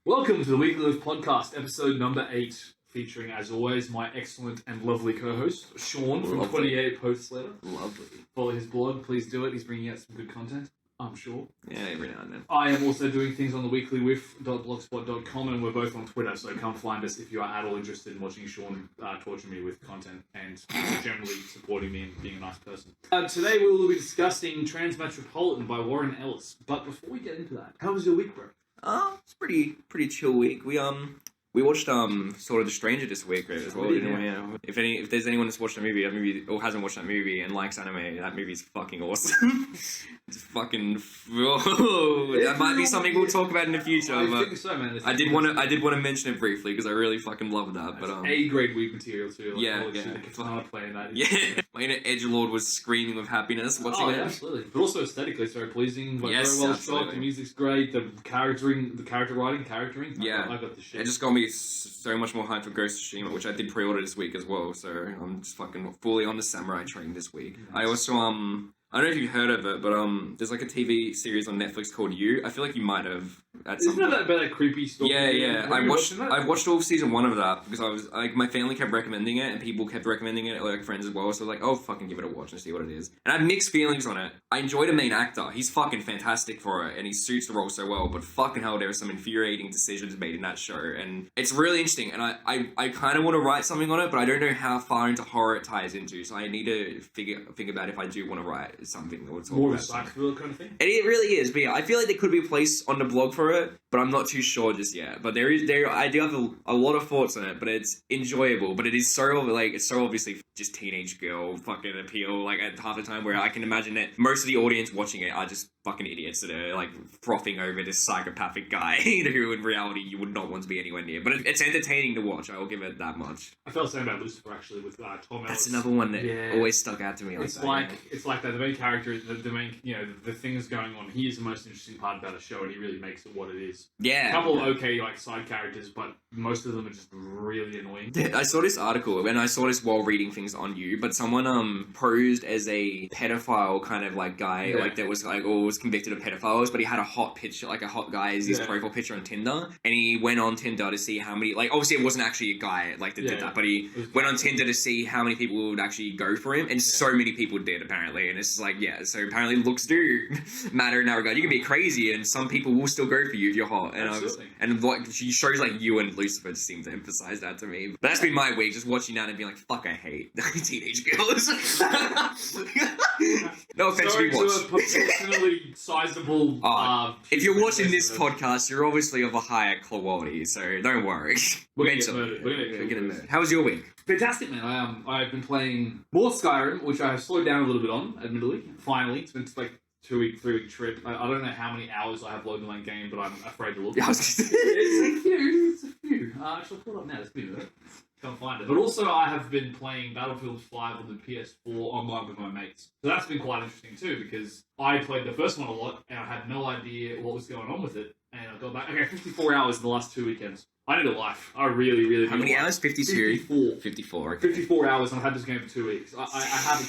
Welcome to the Weekly Whiff podcast, episode number 8, featuring, as always, my excellent and lovely co-host, Shaun from 28 Posts Later. Lovely. Follow his blog, please do it. He's bringing out some good content, I'm sure. Yeah, every now and then. I am also doing things on the weeklywhiff.blogspot.com, and we're both on Twitter, so come find us if you are at all interested in watching Shaun torture me with content and generally supporting me and being a nice person. Today we will be discussing Transmetropolitan by Warren Ellis, but before we get into that, how was your week, bro? It's pretty chill week. We watched sort of The Stranger this week, right, as well. Yeah. If there's anyone that's watched that movie or hasn't watched that movie and likes anime, that movie is fucking awesome. It's fucking. That might be something we'll talk about in the future. I think so, man. I did want to mention it briefly because I really fucking love that. But A-grade week material too. Like, yeah. The katana playing that. Yeah, my inner edgelord was screaming with happiness watching it. Yeah, absolutely. But also aesthetically, it's very pleasing. Like, yes, very well absolutely. shot. The music's great. The character writing. Yeah, I got the shit. It just got me so much more hyped for Ghost of Tsushima, which I did pre-order this week as well. So I'm just fucking fully on the samurai train this week. Nice. I also I don't know if you've heard of it, but there's like a TV series on Netflix called You. I feel like you might have at some point. Isn't that about that creepy story? Yeah. I watched all of season 1 of that because I was like, my family kept recommending it and people kept recommending it, like friends as well. So like, oh, fucking give it a watch and see what it is. And I had mixed feelings on it. I enjoyed the main actor. He's fucking fantastic for it and he suits the role so well. But fucking hell, there are some infuriating decisions made in that show, and it's really interesting. And I kind of want to write something on it, but I don't know how far into horror it ties into. So I need to think about if I do want to write something or talk more about of a psych thriller kind of thing. It really is, but yeah, I feel like there could be a place on the blog for it, but I'm not too sure just yet. But I do have a lot of thoughts on it, but it's enjoyable. But it is it's so obviously just teenage girl fucking appeal, like at half the time, where I can imagine that most of the audience watching it are just fucking idiots that are like frothing over this psychopathic guy who in reality you would not want to be anywhere near. But it's entertaining to watch, I will give it that much. I felt the same about Lucifer actually with Tom Ellis. That's another one that always stuck out to me. It's like that. The main character, the main, the things going on. He is the most interesting part about the show, and he really makes it what it is. Yeah, a couple of okay like side characters, but most of them are just really annoying. I saw this article, and I saw this while reading things on You, but someone posed as a pedophile kind of like guy, like that was like was convicted of pedophiles, but he had a hot picture, like a hot guy as his profile picture on Tinder, and he went on Tinder to see how many, like obviously it wasn't actually a guy like that did that, but he went on Tinder to see how many people would actually go for him, and so many people did apparently, and it's like so apparently looks do matter in that regard. You can be crazy, and some people will still go for you if you're hot, and like she shows like You and Lucifer just seem to emphasize that to me. But that's been my week, just watching that and being like, fuck, I hate teenage girls. No offense to you, watch. A proportionally sizable. If you're watching this podcast, you're obviously of a higher quality, so don't worry. We're gonna get murdered. How was your week? Fantastic, man. I've been playing more Skyrim, which I have slowed down a little bit on, admittedly. Finally, it's been like 3-week trip. I don't know how many hours I have loaded in that game, but I'm afraid to look. It's a few. Actually, I'll pull it up now. It's been a minute. Can't find it. But also, I have been playing Battlefield 5 on the PS4 online with my mates. So that's been quite interesting too, because I played the first one a lot, and I had no idea what was going on with it. And I got back. Okay, 54 hours in the last 2 weekends. I need a life. I really, really need How many hours? 52? 54. Okay. 54 hours, and I've had this game for 2 weeks. I have a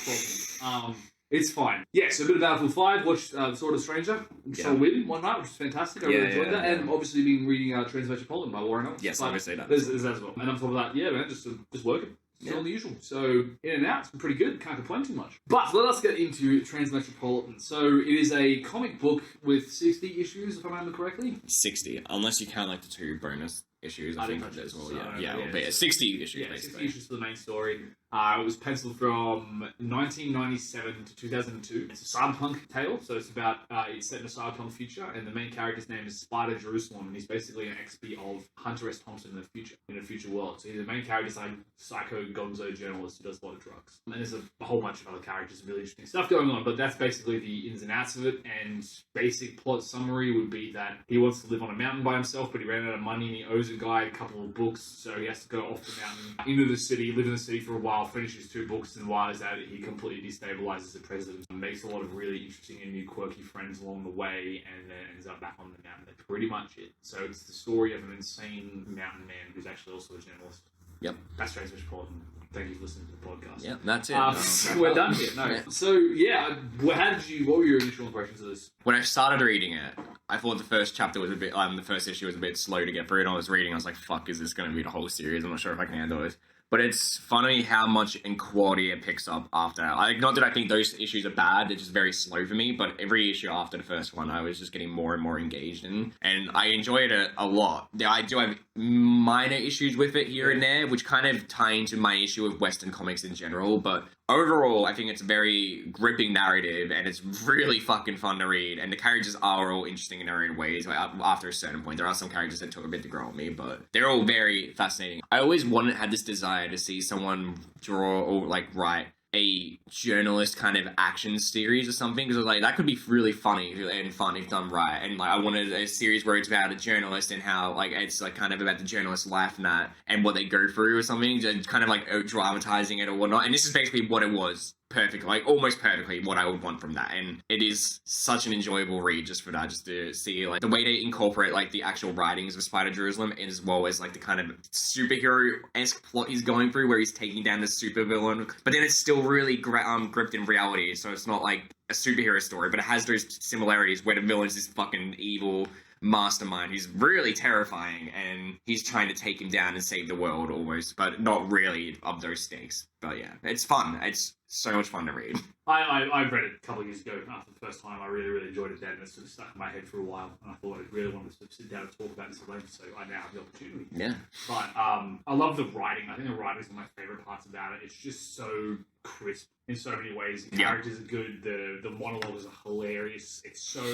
problem. It's fine. Yeah, so a bit of Battlefield 5, watched Sword of the Stranger, saw Win one night, which was fantastic. I really enjoyed that. And obviously been reading Transmetropolitan by Warren Ellis. Yes, obviously that. There's as well. And on top of that, man, just working. Still the usual. So, in and out, it's been pretty good. Can't complain too much. But let us get into Transmetropolitan. So, it is a comic book with 60 issues, if I remember correctly. 60, unless you count like the 2 bonus issues, I think as well. Yeah, 60 issues. Yeah, 60 issues for the main story. It was penciled from 1997 to 2002. It's a cyberpunk tale, so it's about it's set in a cyberpunk future, and the main character's name is Spider Jerusalem, and he's basically an XP of Hunter S. Thompson in a future world. So the main character's like psycho gonzo journalist who does a lot of drugs. And there's a whole bunch of other characters, really interesting stuff going on, but that's basically the ins and outs of it. And basic plot summary would be that he wants to live on a mountain by himself, but he ran out of money, and he owes a guy a couple of books, so he has to go off the mountain into the city, live in the city for a while, finishes 2 books, and while he's at it, he completely destabilizes the president and makes a lot of really interesting and new quirky friends along the way, and then ends up back on the mountain. That's pretty much it. So it's the story of an insane mountain man who's actually also a journalist. Yep. That's Transmetropolitan. Thank you for listening to the podcast. Yeah, that's it. So we're done here. No. So yeah, what were your initial impressions of this? When I started reading it, I thought the first chapter was a bit, the first issue was a bit slow to get through, and I was like, fuck, is this going to be the whole series? I'm not sure if I can handle it. But it's funny how much in quality it picks up after. Not that I think those issues are bad, they're just very slow for me, but every issue after the first one, I was just getting more and more engaged in, and I enjoyed it a lot. I do have minor issues with it here and there, which kind of tie into my issue with Western comics in general, but overall, I think it's a very gripping narrative, and it's really fucking fun to read, and the characters are all interesting in their own ways. Like, after a certain point, there are some characters that took a bit to grow on me, but they're all very fascinating. I always had this desire to see someone draw or, like, write a journalist kind of action series or something, because like that could be really funny and fun if done right. And like I wanted a series where it's about a journalist and how like it's like kind of about the journalist's life and that and what they go through or something, just kind of like dramatizing it or whatnot. And this is basically what it was. Perfect, like almost perfectly what I would want from that, and it is such an enjoyable read just for that, just to see like the way they incorporate like the actual writings of Spider Jerusalem as well as like the kind of superhero-esque plot he's going through where he's taking down the supervillain, but then it's still really gripped in reality, so it's not like a superhero story, but it has those similarities where the villain's this fucking evil mastermind who's really terrifying, and he's trying to take him down and save the world almost, but not really of those stakes. But yeah, it's fun. It's so much fun to read. I read it a couple of years ago after the first time. I really enjoyed it then, and it sort of stuck in my head for a while, and I thought I really wanted to sit down and talk about this at length, so I now have the opportunity. Yeah. But I love the writing. I think the writing is one of my favourite parts about it. It's just so crisp in so many ways. The characters are good. The monologues are hilarious. It's so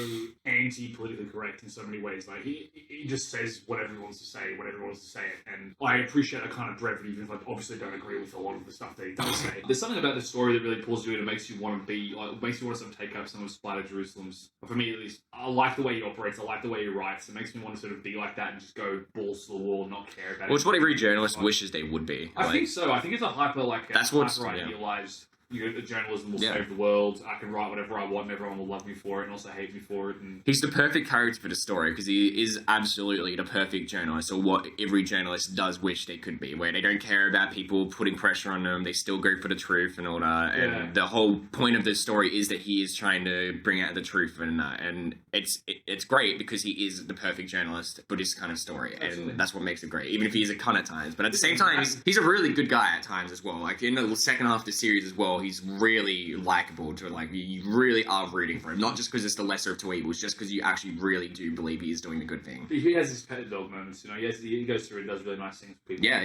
anti-politically correct in so many ways. Like he just says whatever he wants to say, whenever he wants to say it, and I appreciate that kind of brevity, even if I obviously don't agree with a lot of the stuff that he does say. There's something about the story that really pulls you in and makes you want to be, like, makes you want to sort of take up some of Spider Jerusalem's. For me, at least, I like the way he operates. I like the way he writes. It makes me want to sort of be like that and just go balls to the wall and not care about it. Well, it's what every journalist wishes they would be. I think so. I think it's a hyper, like, that's what's idealized. Journalism will save the world. I can write whatever I want, and everyone will love me for it, and also hate me for it. And he's the perfect character for the story because he is absolutely the perfect journalist, or what every journalist does wish they could be, where they don't care about people putting pressure on them. They still go for the truth and all that. And the whole point of the story is that he is trying to bring out the truth and that. And it's great because he is the perfect journalist for this kind of story, and that's what makes it great. Even if he's a cunt at times, but at the same time, he's a really good guy at times as well. Like in the second half of the series as well. He's really likable to, like, you really are rooting for him, not just because it's the lesser of two evils, just because you actually really do believe he is doing the good thing. He has his pet dog moments, he goes through and does really nice things for people. Yeah,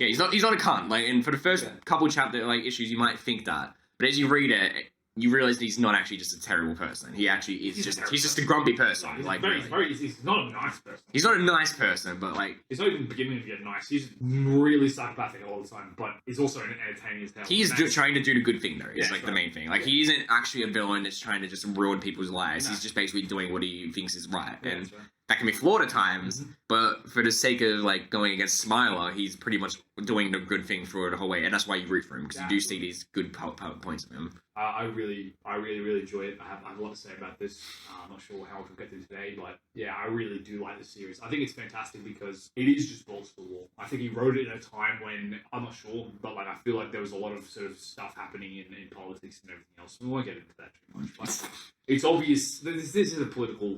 he's not a cunt, like, and for the first couple chapter, like, issues, you might think that, but as you read it, you realise that he's not actually just a terrible person. He actually is he's just a grumpy person. He's like he's not a nice person. He's not a nice person, but like he's not even beginning to get nice. He's really psychopathic all the time, but he's also entertaining as hell. He's trying to do the good thing though. It's like the main thing. Like he isn't actually a villain that's trying to just ruin people's lives. No. He's just basically doing what he thinks is right. And that can be flawed at times, but for the sake of like going against Smiler, he's pretty much doing the good thing for the whole way, and that's why you root for him because you do see these good points of him. I really enjoy it. I have a lot to say about this. I'm not sure how I can get through today, but yeah, I really do like this series. I think it's fantastic because it is just balls to the wall. I think he wrote it in a time when, I'm not sure, but like I feel like there was a lot of sort of stuff happening in politics and everything else. We won't get into that too much, but it's obvious. This is a political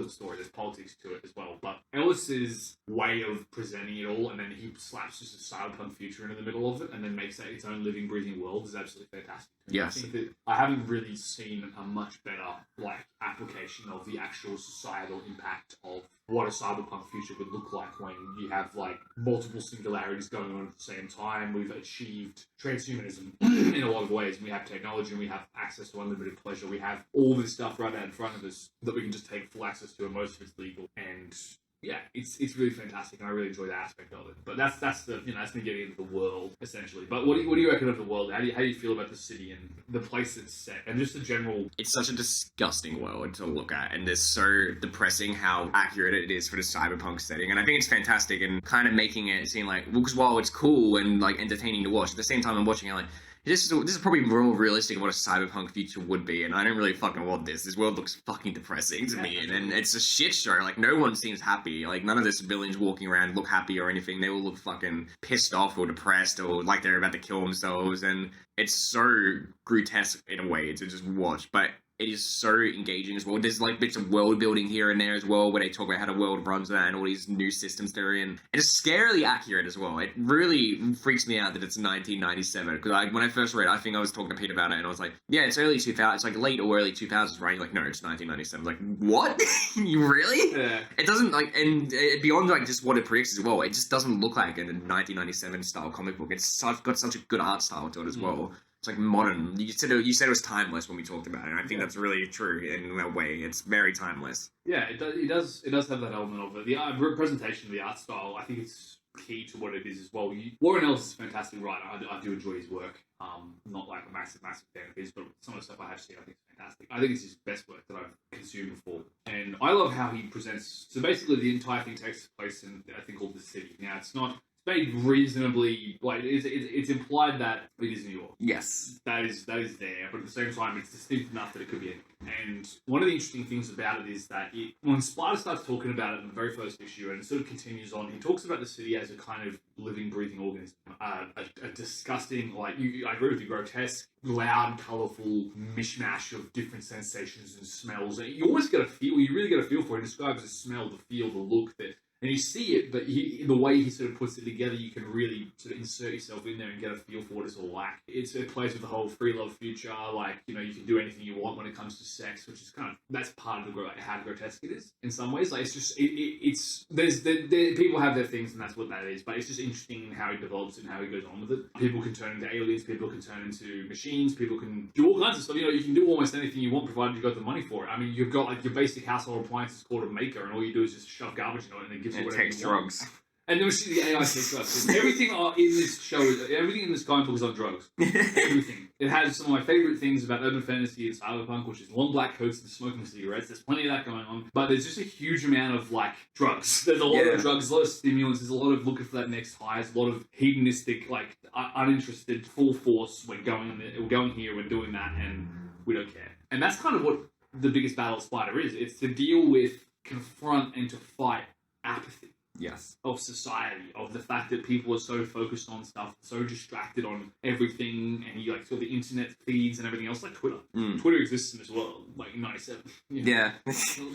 story. There's politics to it as well. But Ellis's way of presenting it all, and then he slaps just a cyberpunk future into the middle of it, and then makes that its own living, breathing world, is absolutely fantastic. Yes. I think that I haven't really seen a much better like application of the actual societal impact of what a cyberpunk future would look like when you have like multiple singularities going on at the same time. We've achieved transhumanism in a lot of ways, and we have technology, and we have access to unlimited pleasure. We have all this stuff right out in front of us that we can just take full access to, and most of it's legal. And yeah, it's really fantastic, and I really enjoy that aspect of it. But that's me getting into the world essentially. But what do you reckon of the world? How do you feel about the city and the place it's set, and just the general? It's such a disgusting world to look at, and it's so depressing how accurate it is for the cyberpunk setting. And I think it's fantastic, and kind of making it seem like, well, because while it's cool and like entertaining to watch, at the same time I'm watching it like, this is probably more realistic of what a cyberpunk future would be, and I don't really fucking want this. This world looks fucking depressing to me, and it's a shit show. Like, no one seems happy. Like, none of the civilians walking around look happy or anything. They all look fucking pissed off or depressed or like they're about to kill themselves, and it's so grotesque in a way to just watch, but it is so engaging as well. There's like bits of world building here and there as well, where they talk about how the world runs and all these new systems they're in. And it's scarily accurate as well. It really freaks me out that it's 1997. Because when I first read it, I think I was talking to Pete about it, and I was like, yeah, it's early 2000s. It's like late or early 2000s, right? He's like, no, it's 1997. Like, what? You really? Yeah. It doesn't, like, and beyond, like, just what it predicts as well, it just doesn't look like a 1997 style comic book. It's got such a good art style to it as well. It's like modern. You said it was timeless when we talked about it, and I think that's really true in a way. It's very timeless. Yeah, it does have that element of it. The presentation of the art style, I think it's key to what it is as well. Warren Ellis is a fantastic writer. I do enjoy his work. Not like a massive fan of his, but some of the stuff I have seen, I think is fantastic. I think it's his best work that I've consumed before. And I love how he presents. So basically, the entire thing takes place in a thing called the city. Now, it's not made reasonably, like, it's implied that it is New York. Yes. That is there, but at the same time, it's distinct enough that it could be anything. And one of the interesting things about it is that when Spider starts talking about it in the very first issue, and it sort of continues on, he talks about the city as a kind of living, breathing organism. A disgusting, like, I agree with you, grotesque, loud, colourful mishmash of different sensations and smells. And you always get a feel, you really get a feel for it. He describes the smell, the feel, the look, and you see it, but the way he sort of puts it together, you can really sort of insert yourself in there and get a feel for what it's all like. It's a place with the whole free love future, like, you can do anything you want when it comes to sex, which is kind of, that's part of how grotesque it is in some ways. Like, it's just, people have their things, and that's what that is, but it's just interesting how he develops it and how he goes on with it. People can turn into aliens, people can turn into machines, people can do all kinds of stuff. You can do almost anything you want, provided you've got the money for it. I mean, you've got, like, your basic household appliances called a maker, and all you do is just shove garbage in it, and it gives you whatever takes you want. drugs. And then we see the AI takes drugs. Everything in this show, everything in this comic book is on drugs. Everything. It has some of my favourite things about urban fantasy and cyberpunk, which is long black coats and smoking cigarettes. There's plenty of that going on. But there's just a huge amount of, like, drugs. There's a lot of drugs, a lot of stimulants, there's a lot of looking for that next high, there's a lot of hedonistic, like, uninterested, full force, we're going here, we're doing that, and we don't care. And that's kind of what the biggest battle of Spider is. It's to deal with, confront, and to fight apathy. Yes. Of society, of the fact that people are so focused on stuff, so distracted on everything, and you like saw the internet feeds and everything else, like Twitter. Twitter exists in this world, like in '97. Yeah.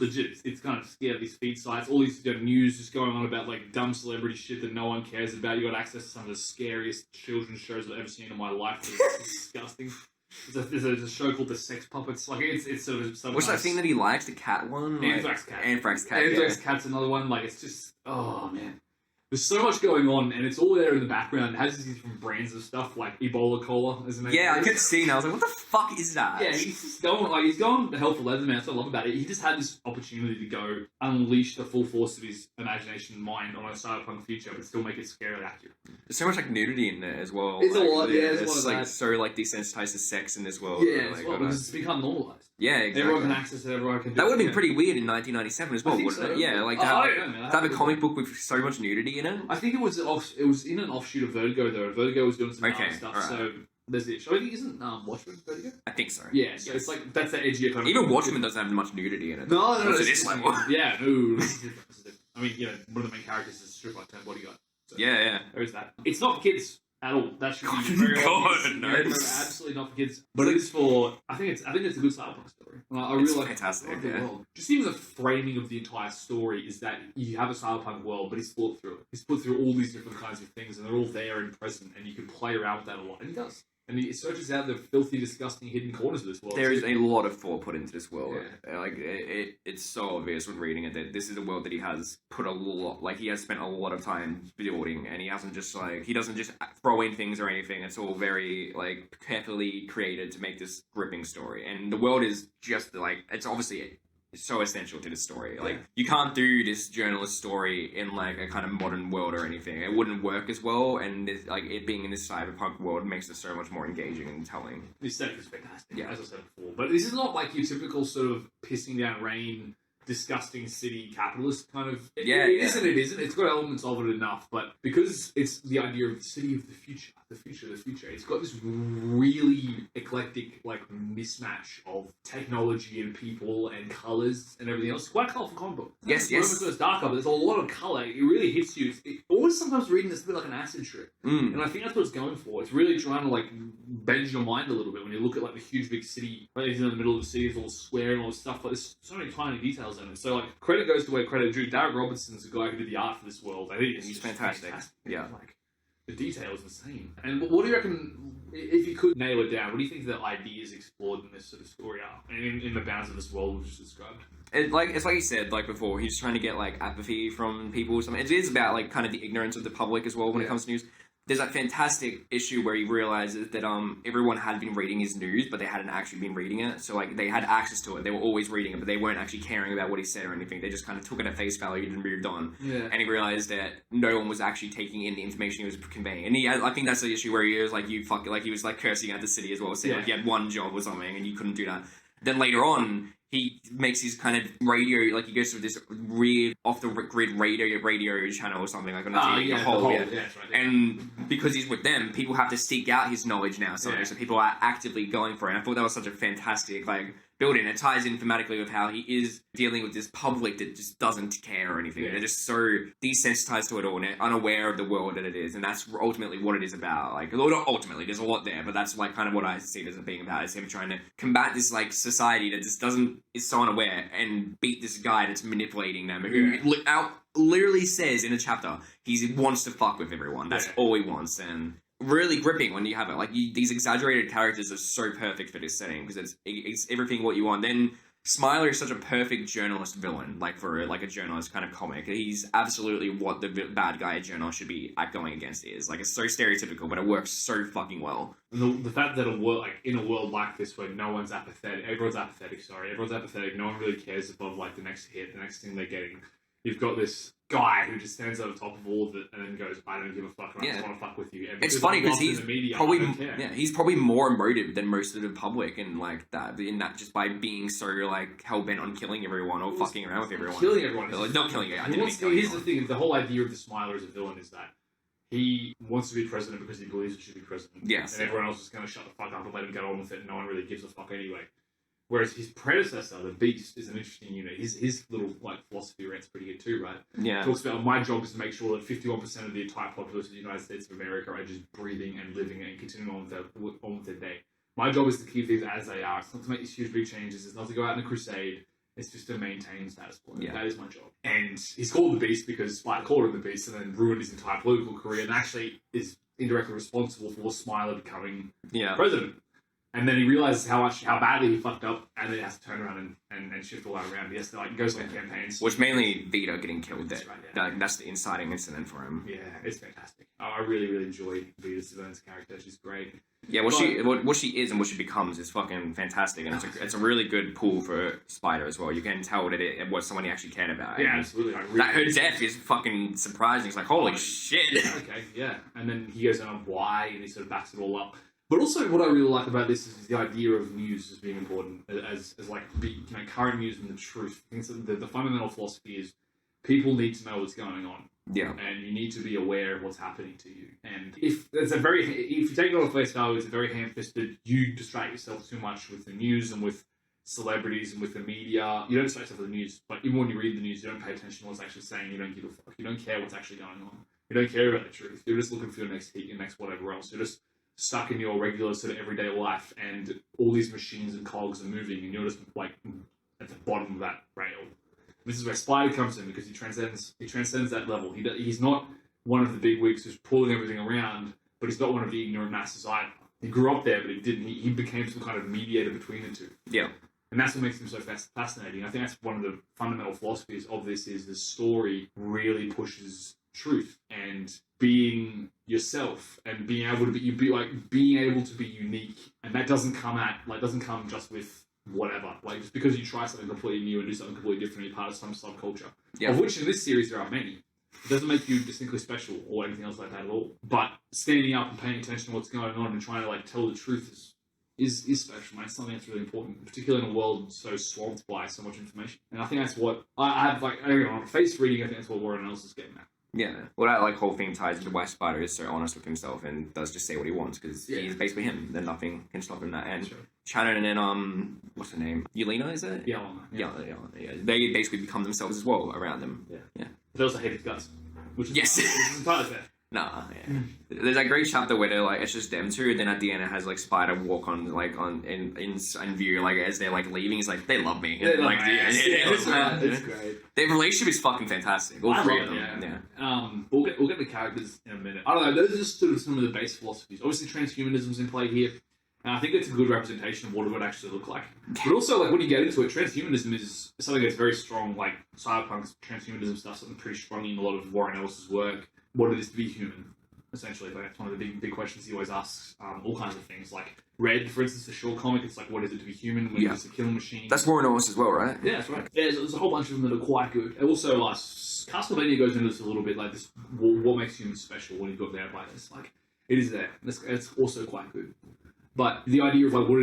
Legit. It's kind of scary, these feed sites, all these news just going on about like dumb celebrity shit that no one cares about. You got access to some of the scariest children's shows I've ever seen in my life. It's disgusting. There's a show called The Sex Puppets. Like, it's sort of some. What's that thing that he likes? The cat one? Anthrax Cat. Anthrax Cat's another one. Like, it's just, oh man. There's so much going on, and it's all there in the background. It has these different brands of stuff, like Ebola Cola, isn't it? Yeah, I kept seeing that. I was like, what the fuck is that? Yeah, he's going hell for leather, man. That's what I love about it. He just had this opportunity to go unleash the full force of his imagination and mind on a cyberpunk future, but still make it scary and accurate. There's so much, like, nudity in there as well. It's like, a lot, yeah. It's like, so, like, desensitized to sex in this world. Yeah, as well, because it's become normalized. Yeah, exactly. Everyone can access it, everyone can do it. That would have been pretty weird in 1997 as well, wouldn't so. it? Yeah, like, to have a comic book with so much nudity in it. I think it was in an offshoot of Vertigo, though. Vertigo was doing some other stuff, right. So there's it. So I think isn't Watchmen Vertigo? I think so. Yeah, so it's like, that's the edgier kind of... Even Watchmen doesn't have much nudity in it. No. It's this level. Yeah, no. I mean, one of the main characters is a stripper turned bodyguard. So yeah. There is that. It's not for kids at all. That should be very obvious. No. Absolutely not for kids. But it is for... I think it's a good cyberpunk story. I really like fantastic, the world. Just even the framing of the entire story is that you have a cyberpunk world, but he's thought through it. He's put through all these different kinds of things, and they're all there and present, and you can play around with that a lot. And he does. And he searches out the filthy, disgusting, hidden corners of this world. There is a lot of thought put into this world. Yeah. Like, it's so obvious when reading it that this is a world that he has put a lot, like, he has spent a lot of time building, and he doesn't just throw in things or anything. It's all very, like, carefully created to make this gripping story. And the world is just, like, it's obviously so essential to the story. Like, you can't do this journalist story in, like, a kind of modern world or anything. It wouldn't work as well, and like, it being in this cyberpunk world makes it so much more engaging and telling. The aesthetic is fantastic, as I said before. But this is not like your typical sort of pissing down rain, disgusting city capitalist kind of. It isn't. It isn't. It's got elements of it enough, but because it's the idea of the city of the future, it's got this really eclectic like mismatch of technology and people and colors and everything else. It's quite a colourful comic book. Yes. It's darker, but there's a lot of colour. It really hits you. It always sometimes reading this a bit like an acid trip, and I think that's what it's going for. It's really trying to like bend your mind a little bit when you look at like the huge big city, like it's in the middle of the city, it's all square and all this stuff. But there's so many tiny details in it. So like credit goes to where credit due. Derek Robinson's the guy who did the art for this world. I think he's fantastic. Yeah, like the detail is insane. And what do you reckon? If you could nail it down, what do you think the ideas explored in this sort of story are, and in the bounds of this world we've just described? It's like you said, like before, he's trying to get like apathy from people or something. It is about like kind of the ignorance of the public as well when it comes to news. There's that fantastic issue where he realizes that everyone had been reading his news, but they hadn't actually been reading it. So like they had access to it, they were always reading it, but they weren't actually caring about what he said or anything. They just kind of took it at face value and moved on. Yeah. And he realized that no one was actually taking in the information he was conveying. And I think that's the issue where he was like, he was like cursing at the city as well, saying like he had one job or something and you couldn't do that. Then later on, he makes his kind of radio, like he goes through this weird off-the-grid radio channel or something, like on the TV, the whole. Yeah, that's right. And because he's with them, people have to seek out his knowledge now, so people are actively going for it. And I thought that was such a fantastic, like, build-in. It ties in thematically with how he is dealing with this public that just doesn't care or anything. They're just so desensitized to it all and they're unaware of the world that it is, and that's ultimately what it is about. Like, well, not ultimately, there's a lot there, but that's like kind of what I see it as being about, is him trying to combat this like society that just is so unaware and beat this guy that's manipulating them, who literally says in a chapter he wants to fuck with everyone. That's all he wants, and really gripping when you have it. Like these exaggerated characters are so perfect for this setting because it's everything what you want. Then Smiler is such a perfect journalist villain, like for like a journalist kind of comic. He's absolutely what the bad guy journalist should be going against is. Like it's so stereotypical, but it works so fucking well. The fact that in a world like this where no one's apathetic, everyone's apathetic, no one really cares above like the next hit, the next thing they're getting. You've got this guy who just stands over top of all of it and then goes, I don't give a fuck, I just want to fuck with you. And it's funny because he's probably more emotive than most of the public and like that, in that just by being so like hell-bent on killing everyone or fucking around with everyone. Killing everyone. Not killing it. Here's the thing, the whole idea of the Smiler as a villain is that he wants to be president because he believes he should be president. Yes. And everyone else is going to shut the fuck up and let him get on with it and no one really gives a fuck anyway. Whereas his predecessor, the Beast, is an interesting unit. His little like philosophy rant's pretty good too, right? Yeah. He talks about my job is to make sure that 51% of the entire population of the United States of America are just breathing and living and continuing on with their day. My job is to keep things as they are. It's not to make these huge big changes. It's not to go out in a crusade. It's just to maintain status quo. Yeah. That is my job. And he's called the Beast because Spider called him the Beast and then ruined his entire political career and actually is indirectly responsible for Smiler becoming president. And then he realizes how badly he fucked up, and then he has to turn around and shift all that around. He has to like goes on campaigns, which mainly Vito getting killed. That's right. Yeah. That's the inciting incident for him. Yeah, it's fantastic. I really enjoy Vito's character. She's great. Yeah, what she is and what she becomes is fucking fantastic, and it's a really good pull for Spider as well. You can tell that it was someone he actually cared about. Yeah, absolutely. Her death is fucking surprising. It's like holy shit. Okay, yeah, and then he goes on why, and he sort of backs it all up. But also, what I really like about this is the idea of news as being important, as like current news and the truth. I think the fundamental philosophy is people need to know what's going on. Yeah. And you need to be aware of what's happening to you. And if you take it on face value, it's a very ham-fisted. You distract yourself too much with the news and with celebrities and with the media. You don't distract yourself with the news, but even when you read the news, you don't pay attention to what's actually saying. You don't give a fuck. You don't care what's actually going on. You don't care about the truth. You're just looking for your next hit, your next whatever else. You're just stuck in your regular sort of everyday life, and all these machines and cogs are moving, and you're just like at the bottom of that rail. This is where Spider comes in because he transcends that level. He's not one of the big wigs who's pulling everything around, but he's not one of the ignorant masses either. He grew up there, but he didn't. He became some kind of mediator between the two. Yeah. And that's what makes him so fascinating. I think that's one of the fundamental philosophies of this is the story really pushes truth and being yourself and being able to be unique, and that doesn't come just with whatever. Like just because you try something completely new and do something completely different, you're part of some subculture. Of which in this series there are many. It doesn't make you distinctly special or anything else like that at all. But standing up and paying attention to what's going on and trying to like tell the truth is special, man. It's something that's really important, particularly in a world so swamped by so much information. And I think that's what I have, like, on face reading, I think that's what Warren Ellis is getting at. Yeah. Well, that like whole thing ties into why Spider is so honest with himself and does just say what he wants because he's basically him. Then nothing can stop him. That and Shannon and what's her name? Yelena, is it? Yeah. They basically become themselves as well around them. Yeah. They also hate his guts, which is which is entirely fair. Nah, yeah. There's that great chapter where they're like, it's just them two, and then at the end it has like Spider walk on like in view, like as they're like leaving. He's like, they love me. They love like, me. It's great. Their relationship is fucking fantastic. All three of them. Yeah. We'll get the characters in a minute. I don't know. Those are just sort of some of the base philosophies. Obviously, transhumanism's in play here. And I think it's a good representation of what it would actually look like. But also, like, when you get into it, transhumanism is something that's very strong. Like, cyberpunk transhumanism stuff, something pretty strong in a lot of Warren Ellis's work. What it is to be human, essentially. Like, that's one of the big questions he always asks. All kinds of things. Like, Red, for instance, the short comic, it's like, what is it to be human? When it's a killing machine? That's Warren Ellis as well, right? Yeah, that's right. Yeah, there's a whole bunch of them that are quite good. And also, Castlevania goes into this a little bit, like, this, what makes humans special when you've got there by this. Like, it is there. It's also quite good. But the idea of like what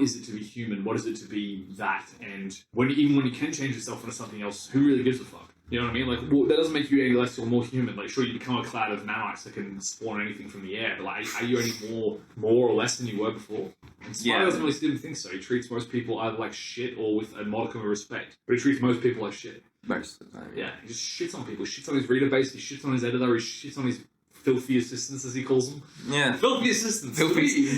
is it to be human? What is it to be that? And even when you can change yourself into something else, who really gives a fuck? You know what I mean? Like, well, that doesn't make you any less or more human. Like, sure, you become a cloud of nanites that can spawn anything from the air, but like, are you any more or less than you were before? And Spider doesn't really seem to think so. He treats most people either like shit or with a modicum of respect, but he treats most people like shit. Most of the time. Yeah, he just shits on people. He shits on his reader base. He shits on his editor. He shits on his filthy assistants, as he calls them. Yeah. Filthy assistants.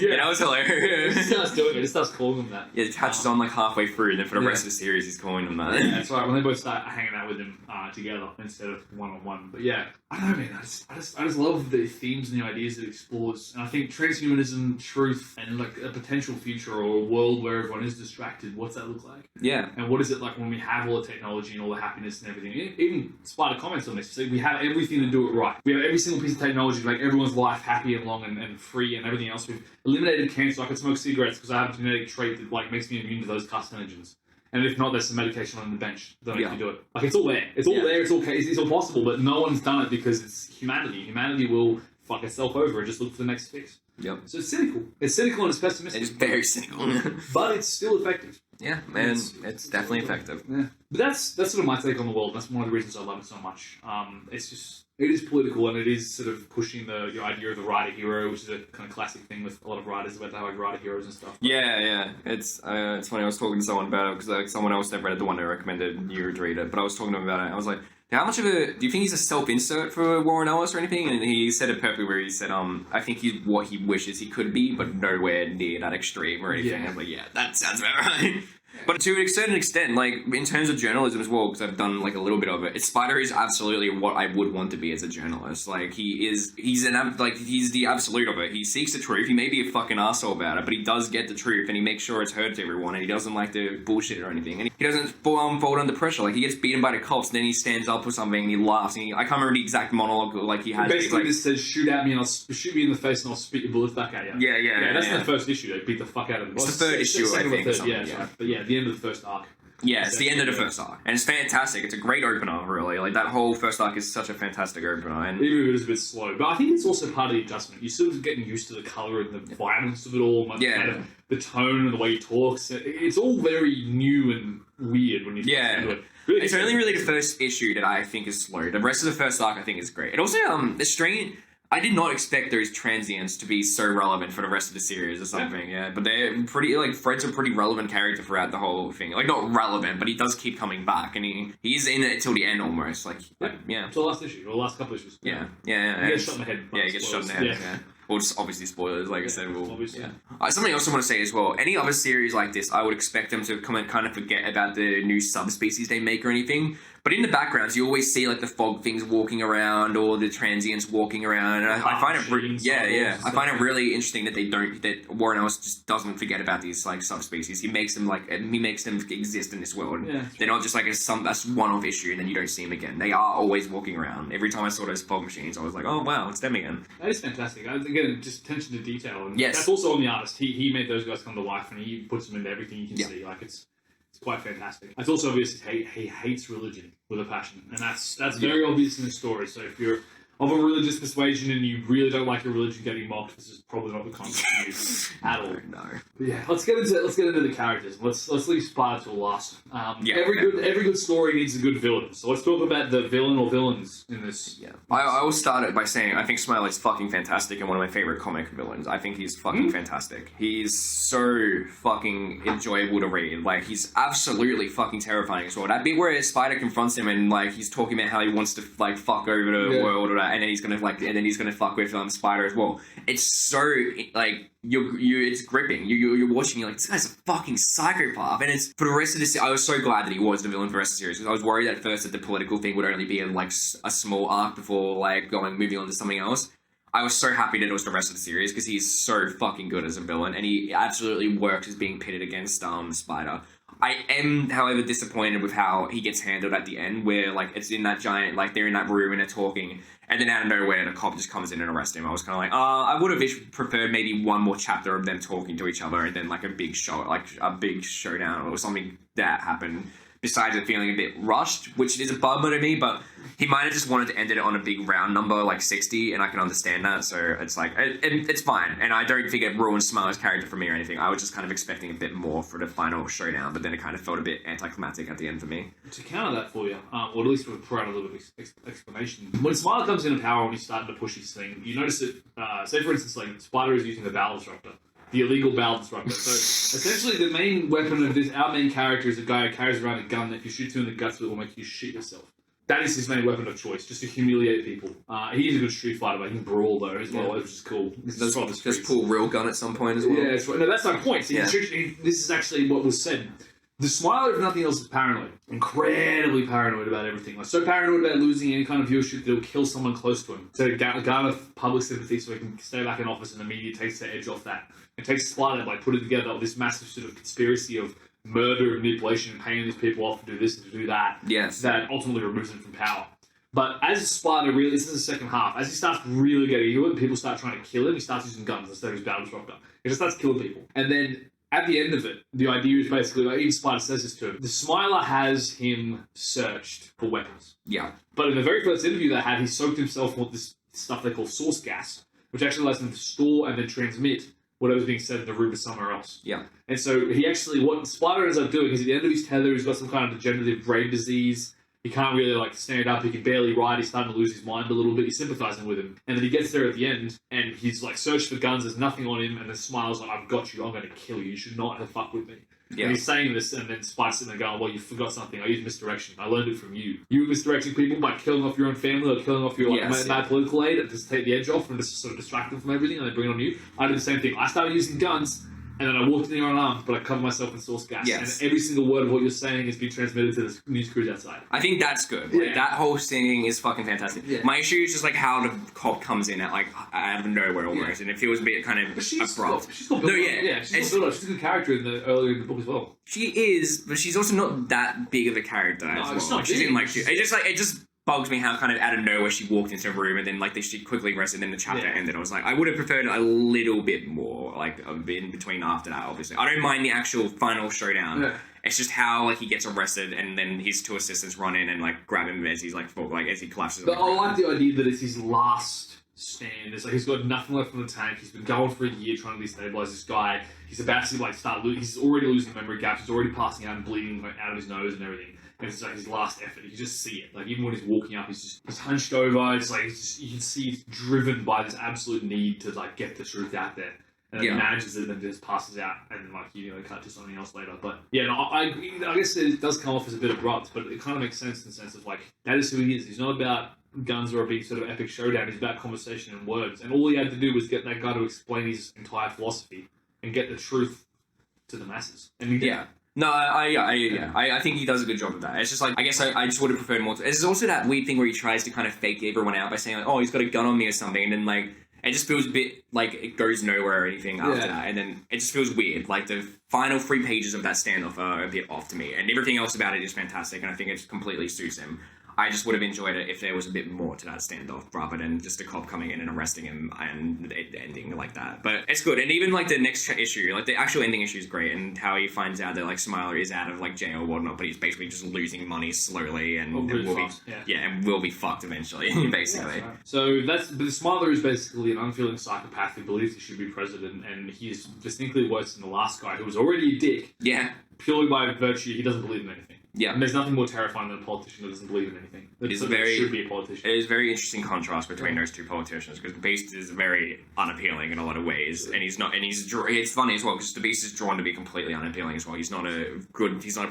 Yeah, that was hilarious. He starts doing it. He starts calling them that. Yeah, it catches on like halfway through, and then for the rest of the series, he's calling them that. Yeah, that's right. When they both start hanging out with him together instead of one-on-one. But yeah, I don't know, man. I just love the themes and the ideas it explores. And I think transhumanism, truth, and like a potential future or a world where everyone is distracted, what's that look like? Yeah. And what is it like when we have all the technology and all the happiness and everything? Even Spider comments on this. So we have everything to do it right. We have every single piece of technology to make everyone's life happy and long and free and everything else. We've eliminated cancer. I can smoke cigarettes because I have a genetic trait that like makes me immune to those carcinogens. And if not, there's some medication on the bench that makes you do it. Like, it's all there. It's all there. It's all possible, but no one's done it because it's humanity. Humanity will fuck itself over and just look for the next fix. Yep. So it's cynical. It's cynical and it's pessimistic. It's very cynical. But it's still effective. Yeah, man, it's definitely effective. Yeah. But that's sort of my take on the world. That's one of the reasons I love it so much. It is political and it is sort of pushing the idea of the writer hero, which is a kind of classic thing with a lot of writers about how like writer heroes and stuff. Yeah. It's funny. I was talking to someone about it because like someone else that read it, the one I recommended you would read it, but I was talking to him about it. I was like, how much of do you think he's a self-insert for Warren Ellis or anything? And he said it perfectly where he said, I think he's what he wishes he could be, but nowhere near that extreme or anything. Yeah. I'm like, yeah, that sounds about right. But to a certain extent, like, in terms of journalism as well, because I've done, like, a little bit of it, Spider is absolutely what I would want to be as a journalist. Like, he's the absolute of it. He seeks the truth. He may be a fucking asshole about it, but he does get the truth, and he makes sure it's heard to everyone, and he doesn't like to bullshit or anything. And he doesn't fold under pressure. Like, he gets beaten by the cops, and then he stands up for something, and he laughs, and I can't remember the exact monologue, like, he has. Basically, like, just says, shoot at me, and shoot me in the face, and I'll spit your bullets back at you. Yeah, that's the first issue. They beat the fuck out of him. It's the third issue, I think. But yeah, the end of the first arc. Yeah, it's the end of the first arc. And it's fantastic. It's a great opener, really. Like, that whole first arc is such a fantastic opener. And even if it is a bit slow. But I think it's also part of the adjustment. You're sort of getting used to the colour and the violence of it all. Kind of the tone and the way he talks. It's all very new and weird when you first into it. Really, it's only really the first issue that I think is slow. The rest of the first arc, I think, is great. It also, the strange... I did not expect those transients to be so relevant for the rest of the series or something, but they're pretty, like, Fred's a pretty relevant character throughout the whole thing. Like, not relevant, but he does keep coming back, and he's in it till the end almost, like, Till the last issue, or the last couple issues. Yeah. He gets shot in the head. Yeah, he gets shot in the head, yeah. Well, just obviously spoilers, like I said. Obviously. Something else I want to say as well. Any other series like this, I would expect them to come and kind of forget about the new subspecies they make or anything. But in the backgrounds, you always see like the fog things walking around or the transients walking around, and I find it I find it really interesting that that Warren Ellis just doesn't forget about these like subspecies. He makes them exist in this world. Yeah. They're not just like that's one-off issue and then you don't see them again. They are always walking around. Every time I saw those fog machines, I was like, oh wow, it's them again. That is fantastic. Again, just attention to detail. And yes. That's also on the artist. He made those guys come to life, and he puts them into everything you can see. Like it's quite fantastic. It's also obvious he hates religion with a passion, and that's very obvious in the story. So if you're of a religious persuasion and you really don't like your religion getting mocked, this is probably not the content for you at all. No. But yeah, let's get into the characters. Let's leave Spider to the last. Every good story needs a good villain. So let's talk about the villain or villains in this. Yeah. I will start it by saying I think Smiley's fucking fantastic and one of my favorite comic villains. I think he's fucking fantastic. He's so fucking enjoyable to read. Like, he's absolutely fucking terrifying as well. That bit where Spider confronts him and like he's talking about how he wants to like fuck over the world or that, and then he's gonna fuck with Spider as well. It's so like it's gripping. You're watching. You're like, this guy's a fucking psychopath. And it's for the rest of this. I was so glad that he was the villain for the rest of the series because I was worried at first that the political thing would only be a small arc before like moving on to something else. I was so happy that it was the rest of the series because he's so fucking good as a villain and he absolutely works as being pitted against Spider. I am, however, disappointed with how he gets handled at the end, where like it's in that giant, like they're in that room and they're talking, and then out of nowhere the cop just comes in and arrests him. I was kind of like, I would have preferred maybe one more chapter of them talking to each other, and then like a big showdown or something that happened. Besides it feeling a bit rushed, which is a bummer to me, but he might have just wanted to end it on a big round number, like 60, and I can understand that, so it's like, it's fine, and I don't think it ruins Smiley's character for me or anything. I was just kind of expecting a bit more for the final showdown, but then it kind of felt a bit anticlimactic at the end for me. To counter that for you, or at least to provide a little bit of explanation, when Smiley comes into power and he's starting to push his thing, you notice that, say for instance, like Spider is using the battle disruptor. The illegal battle disruptor. So essentially, the main weapon of our main character is a guy who carries around a gun that if you shoot you in the guts, it will make you shit yourself. That is his main weapon of choice, just to humiliate people. He's a good street fighter, but he can brawl though as well, which is cool. Does pull real gun at some point as well. Yeah, that's right. No, that's my point. So this is actually what was said. The Smiler, if nothing else, is paranoid. Incredibly paranoid about everything. Like, so paranoid about losing any kind of viewership that he'll kill someone close to him to garner public sympathy so he can stay back in office, and the media takes the edge off that. It takes Spider by putting together this massive sort of conspiracy of murder and manipulation and paying these people off to do this and to do that. Yes. That ultimately removes him from power. But as Spider really, this is the second half, as he starts really getting into it and people start trying to kill him, he starts using guns instead of his battle disruptor. He just starts killing people. And then at the end of it, the idea is basically, like even Spider says this to him, the Smiler has him searched for weapons. Yeah. But in the very first interview they had, he soaked himself with this stuff they call source gas, which actually allows him to store and then transmit whatever's being said in the room to somewhere else. Yeah. And so he actually, what Spider ends up doing is at the end of his tether, he's got some kind of degenerative brain disease. He can't really like stand up. He can barely ride. He's starting to lose his mind a little bit. He's sympathizing with him. And then he gets there at the end and he's like searched for guns. There's nothing on him. And then Smile's like, I've got you. I'm going to kill you. You should not have fucked with me. Yeah. And he's saying this, and then Spider's sitting there going, well, you forgot something. I used misdirection. I learned it from you. You were misdirecting people by killing off your own family or killing off your bad political aid and just take the edge off and just sort of distract them from everything, and they bring it on you. I did the same thing. I started using guns, and then I walked in there unarmed, but I covered myself in source gas. Yes. And every single word of what you're saying is being transmitted to the news crews outside. I think that's good. Like, that whole thing is fucking fantastic. Yeah. My issue is just like how the cop comes in at like out of nowhere almost, and it feels a bit kind of abrupt. She's got she's a good character earlier in the book as well. She is, but she's also not that big of a character as well. It's not she's in like it just bugs me how kind of out of nowhere she walked into a room and then like she quickly rested and then the chapter ended. I was like, I would have preferred a little bit more like in between after that. Obviously, I don't mind the actual final showdown. Yeah. It's just how like he gets arrested and then his two assistants run in and like grab him as he's like as he collapses. But I like the idea that it's his last stand. It's like he's got nothing left in the tank. He's been going for a year trying to destabilize this guy. He's about to like he's already losing memory gaps. He's already passing out and bleeding like, out of his nose and everything. And it's like his last effort. You can just see it. Like even when he's walking up, he's hunched over. It's like you can see he's driven by this absolute need to like get the truth out there. And then he manages it and then just passes out and like cut to something else later. But yeah, no, I guess it does come off as a bit abrupt, but it kind of makes sense in the sense of like that is who he is. He's not about guns or a big sort of epic showdown. He's about conversation and words. And all he had to do was get that guy to explain his entire philosophy and get the truth to the masses. And he did. No, I think he does a good job of that. It's just like, I guess I just would have preferred more. There's also that weird thing where he tries to kind of fake everyone out by saying like, oh, he's got a gun on me or something, and then like it just feels a bit like it goes nowhere or anything after that, and then it just feels weird. Like the final 3 pages of that standoff are a bit off to me, and everything else about it is fantastic, and I think it completely suits him. I just would have enjoyed it if there was a bit more to that standoff rather than just a cop coming in and arresting him and it ending like that. But it's good. And even like the next issue, like the actual ending issue is great, and how he finds out that like Smiler is out of like jail or whatnot, but he's basically just losing money slowly and will be fucked eventually, basically. Right. So the Smiler is basically an unfeeling psychopath who believes he should be president, and he's distinctly worse than the last guy who was already a dick. Yeah. Purely by virtue, he doesn't believe in anything. Yeah. And there's nothing more terrifying than a politician that doesn't believe in anything. Should be a politician. It is a very interesting contrast between those two politicians, because the Beast is very unappealing in a lot of ways, and he's not. And it's funny as well because the Beast is drawn to be completely unappealing as well. He's not a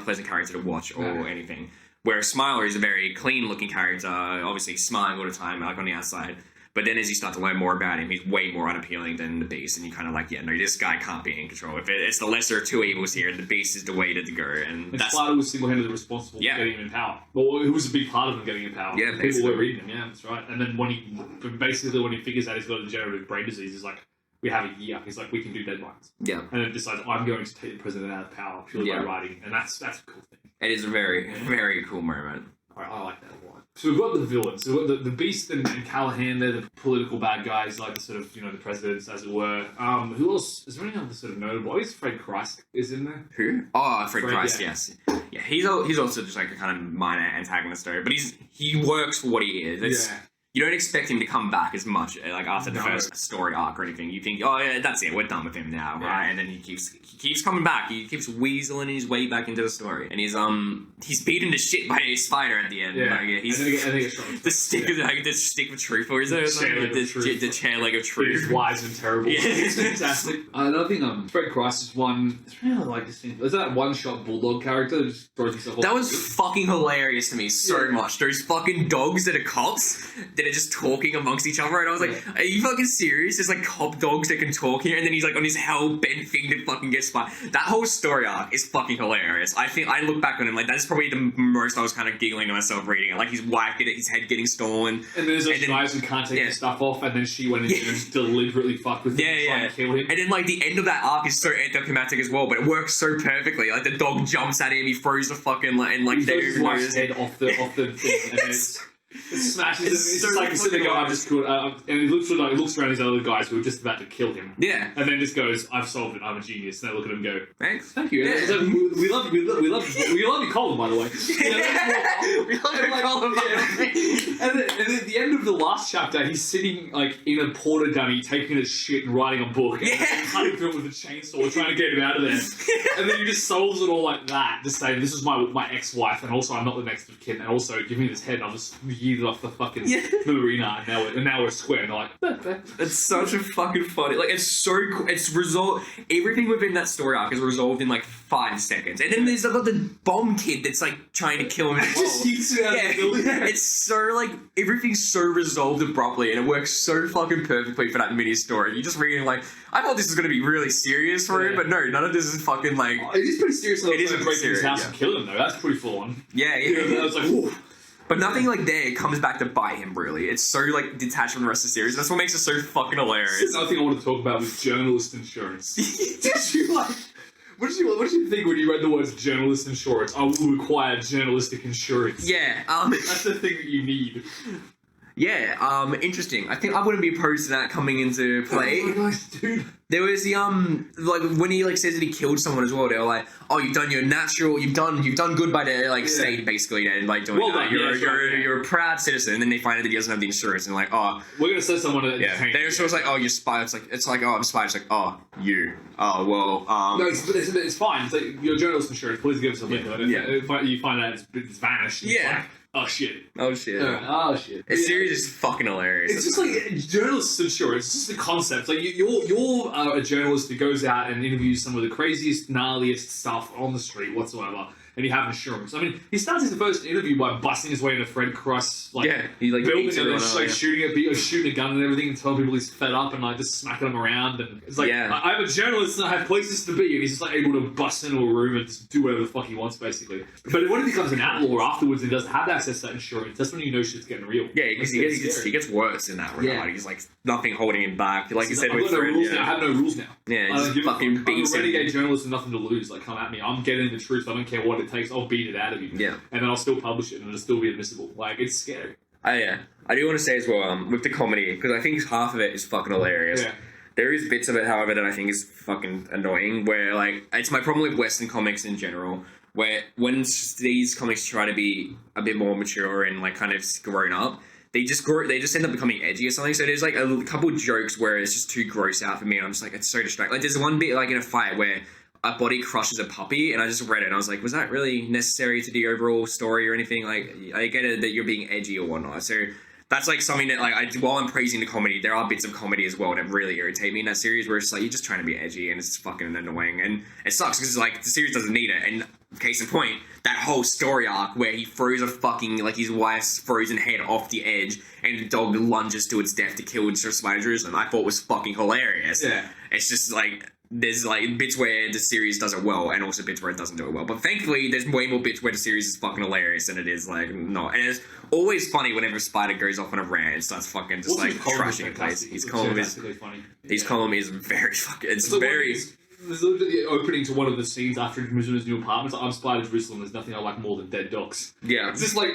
pleasant character to watch or anything. Whereas Smiler is a very clean-looking character, obviously smiling all the time, like on the outside. But then as you start to learn more about him, he's way more unappealing than the Beast, and you kind of like, this guy can't be in control. If it's the lesser of two evils here, the Beast is the way to go. And Spider was single-handedly responsible for getting him in power. Well, it was a big part of him getting in power. Yeah, people were reading him. Yeah, that's right. And then when he figures out he's got a degenerative brain disease, he's like, we have a year. He's like, we can do deadlines. Yeah. And then decides, I'm going to take the president out of power purely by writing, and that's a cool thing. It is a very, very cool moment. I like that a lot. So we've got the villains. So we've got the Beast and Callahan. They're the political bad guys, like the sort of, the presidents, as it were. Who else? Is there any other sort of notable? I guess Fred Christ is in there. Who? Oh, Fred Christ, yes. Yeah, he's also just like a kind of minor antagonist though, but he works for what he is. You don't expect him to come back as much, like after the first story arc or anything. You think, oh yeah, that's it, we're done with him now, right? And then he keeps coming back. He keeps weaseling his way back into the story, and he's beaten to shit by a spider at the end. Yeah, like, I think it's the stick of the stick of truth, or is it the chair leg of truth? It is wise and terrible. Yeah, it's fantastic. Another thing, Fred Christ is one. Is there any other like this thing? Is that one-shot bulldog character that just throws himself off? That was fucking hilarious to me so much. Those fucking dogs that are cops that are just talking amongst each other, and I was like, are you fucking serious? There's like cop dogs that can talk here, and then he's like on his hell-bent thing to fucking get spot. That whole story arc is fucking hilarious. I think I look back on him like that's probably the most I was kind of giggling to myself reading it. Like his wife his head getting stolen, and there's those guys who can't take his stuff off, and then she went in and just deliberately fucked with him and tried to kill him. And then like the end of that arc is so anticlimactic as well, but it works so perfectly. Like the dog jumps at him, he throws the fucking and like he throws his wife's head off the thing, and it smashes him. It's so like sitting there, I'm just cool. And he looks around these other guys who are just about to kill him. Yeah. And then just goes, I've solved it, I'm a genius. And they look at him and go, thanks. Thank you. Yeah. So, we love you, Colin, by the way. We love you, Colin, by the way. And at the end of the last chapter, he's sitting like in a porta gunny, taking his shit and writing a book. And cutting through it with a chainsaw, trying to get him out of there. And then he just solves it all like that, just saying, this is my ex-wife, and also I'm not the next of kin, and also give me this head, and I'll just yeet off the fucking marina, and now we're square. And they're like, it's such a fucking funny. Like it's so cool. It's resolved. Everything within that story arc is resolved in like 5 seconds. And then there's got the bomb kid that's like trying to kill him as well. Just yeets him out of the building. It's so like everything's so resolved abruptly, and it works so fucking perfectly for that mini story. You just reading like, I thought this was gonna be really serious for him, but no, none of this is fucking like. It is pretty serious. It is break into his house and kill him though. That's pretty full on. Yeah. I was like, ooh. But nothing like there comes back to bite him, really. It's so, like, detached from the rest of the series. That's what makes it so fucking hilarious. Another thing I want to talk about was journalist insurance. Did you, like... What did you think when you read the words journalist insurance? I will require journalistic insurance. Yeah, That's the thing that you need. Yeah, interesting. I think I wouldn't be opposed to that coming into play. Oh my gosh, dude. There was the like when he like says that he killed someone as well. They were like, "Oh, you've done your natural. You've done good by the state basically, and like doing that. You're a proud citizen." And then they find out that he doesn't have the insurance, and like, "Oh, we're gonna send someone to They're just like, "Oh, you're spy." It's like, "Oh, I'm spy." It's like, "Oh, you. Oh, well." No, it's fine. It's like your journalist insurance. Please give us a link. If you find out it's vanished. Yeah. Oh shit. Oh shit. Oh shit. This series is fucking hilarious. It's just like journalist insurance. It's just the concept. Like you're a journalist who goes out and interviews some of the craziest, gnarliest stuff on the street whatsoever, and you have insurance. I mean, he starts his first interview by busting his way into Fred Christ's he like building and then just, like shooting a gun and everything and telling people he's fed up and like just smacking them around, and it's like I'm a journalist and I have places to be, and he's just like able to bust into a room and just do whatever the fuck he wants basically. But when he becomes an outlaw afterwards and doesn't have access to that insurance, that's when you know shit's getting real. Yeah, because he gets worse in that regard. Yeah. He's like nothing holding him back. Like you said with Fred. I have no rules now. Yeah, he's fucking beats I'm a renegade journalist with nothing to lose. Like come at me. I'm getting the truth. I don't care what it takes, I'll beat it out of you. Yeah. And then I'll still publish it and it'll still be admissible. Like, it's scary. Oh, yeah. I do want to say as well, with the comedy, because I think half of it is fucking hilarious. Yeah. There is bits of it, however, that I think is fucking annoying, where, like, it's my problem with Western comics in general, where when these comics try to be a bit more mature and, like, kind of grown up, they just end up becoming edgy or something. So there's, like, a couple jokes where it's just too gross out for me, and I'm just like, it's so distracting. Like, there's one bit, like, in a fight where a body crushes a puppy, and I just read it, and I was like, was that really necessary to the overall story or anything? Like, I get it that you're being edgy or whatnot, so... That's, like, something that, like, while I'm praising the comedy, there are bits of comedy as well that really irritate me in that series where it's just, like, you're just trying to be edgy and it's fucking annoying. And it sucks because, like, the series doesn't need it. And case in point, that whole story arc where he throws a fucking, like, his wife's frozen head off the edge and the dog lunges to its death to kill Spider Jerusalem, I thought was fucking hilarious. Yeah. It's just, like... There's, like, bits where the series does it well and also bits where it doesn't do it well. But thankfully, there's way more bits where the series is fucking hilarious than it is, like, not. And it's always funny whenever Spider goes off on a rant and starts fucking just, like, trashing a place. His column is... funny. His column is very fucking... It's very... There's literally the opening to one of the scenes after he moves into his new apartment. It's like, I'm Spider Jerusalem, there's nothing I like more than dead dogs. Yeah. It's just like...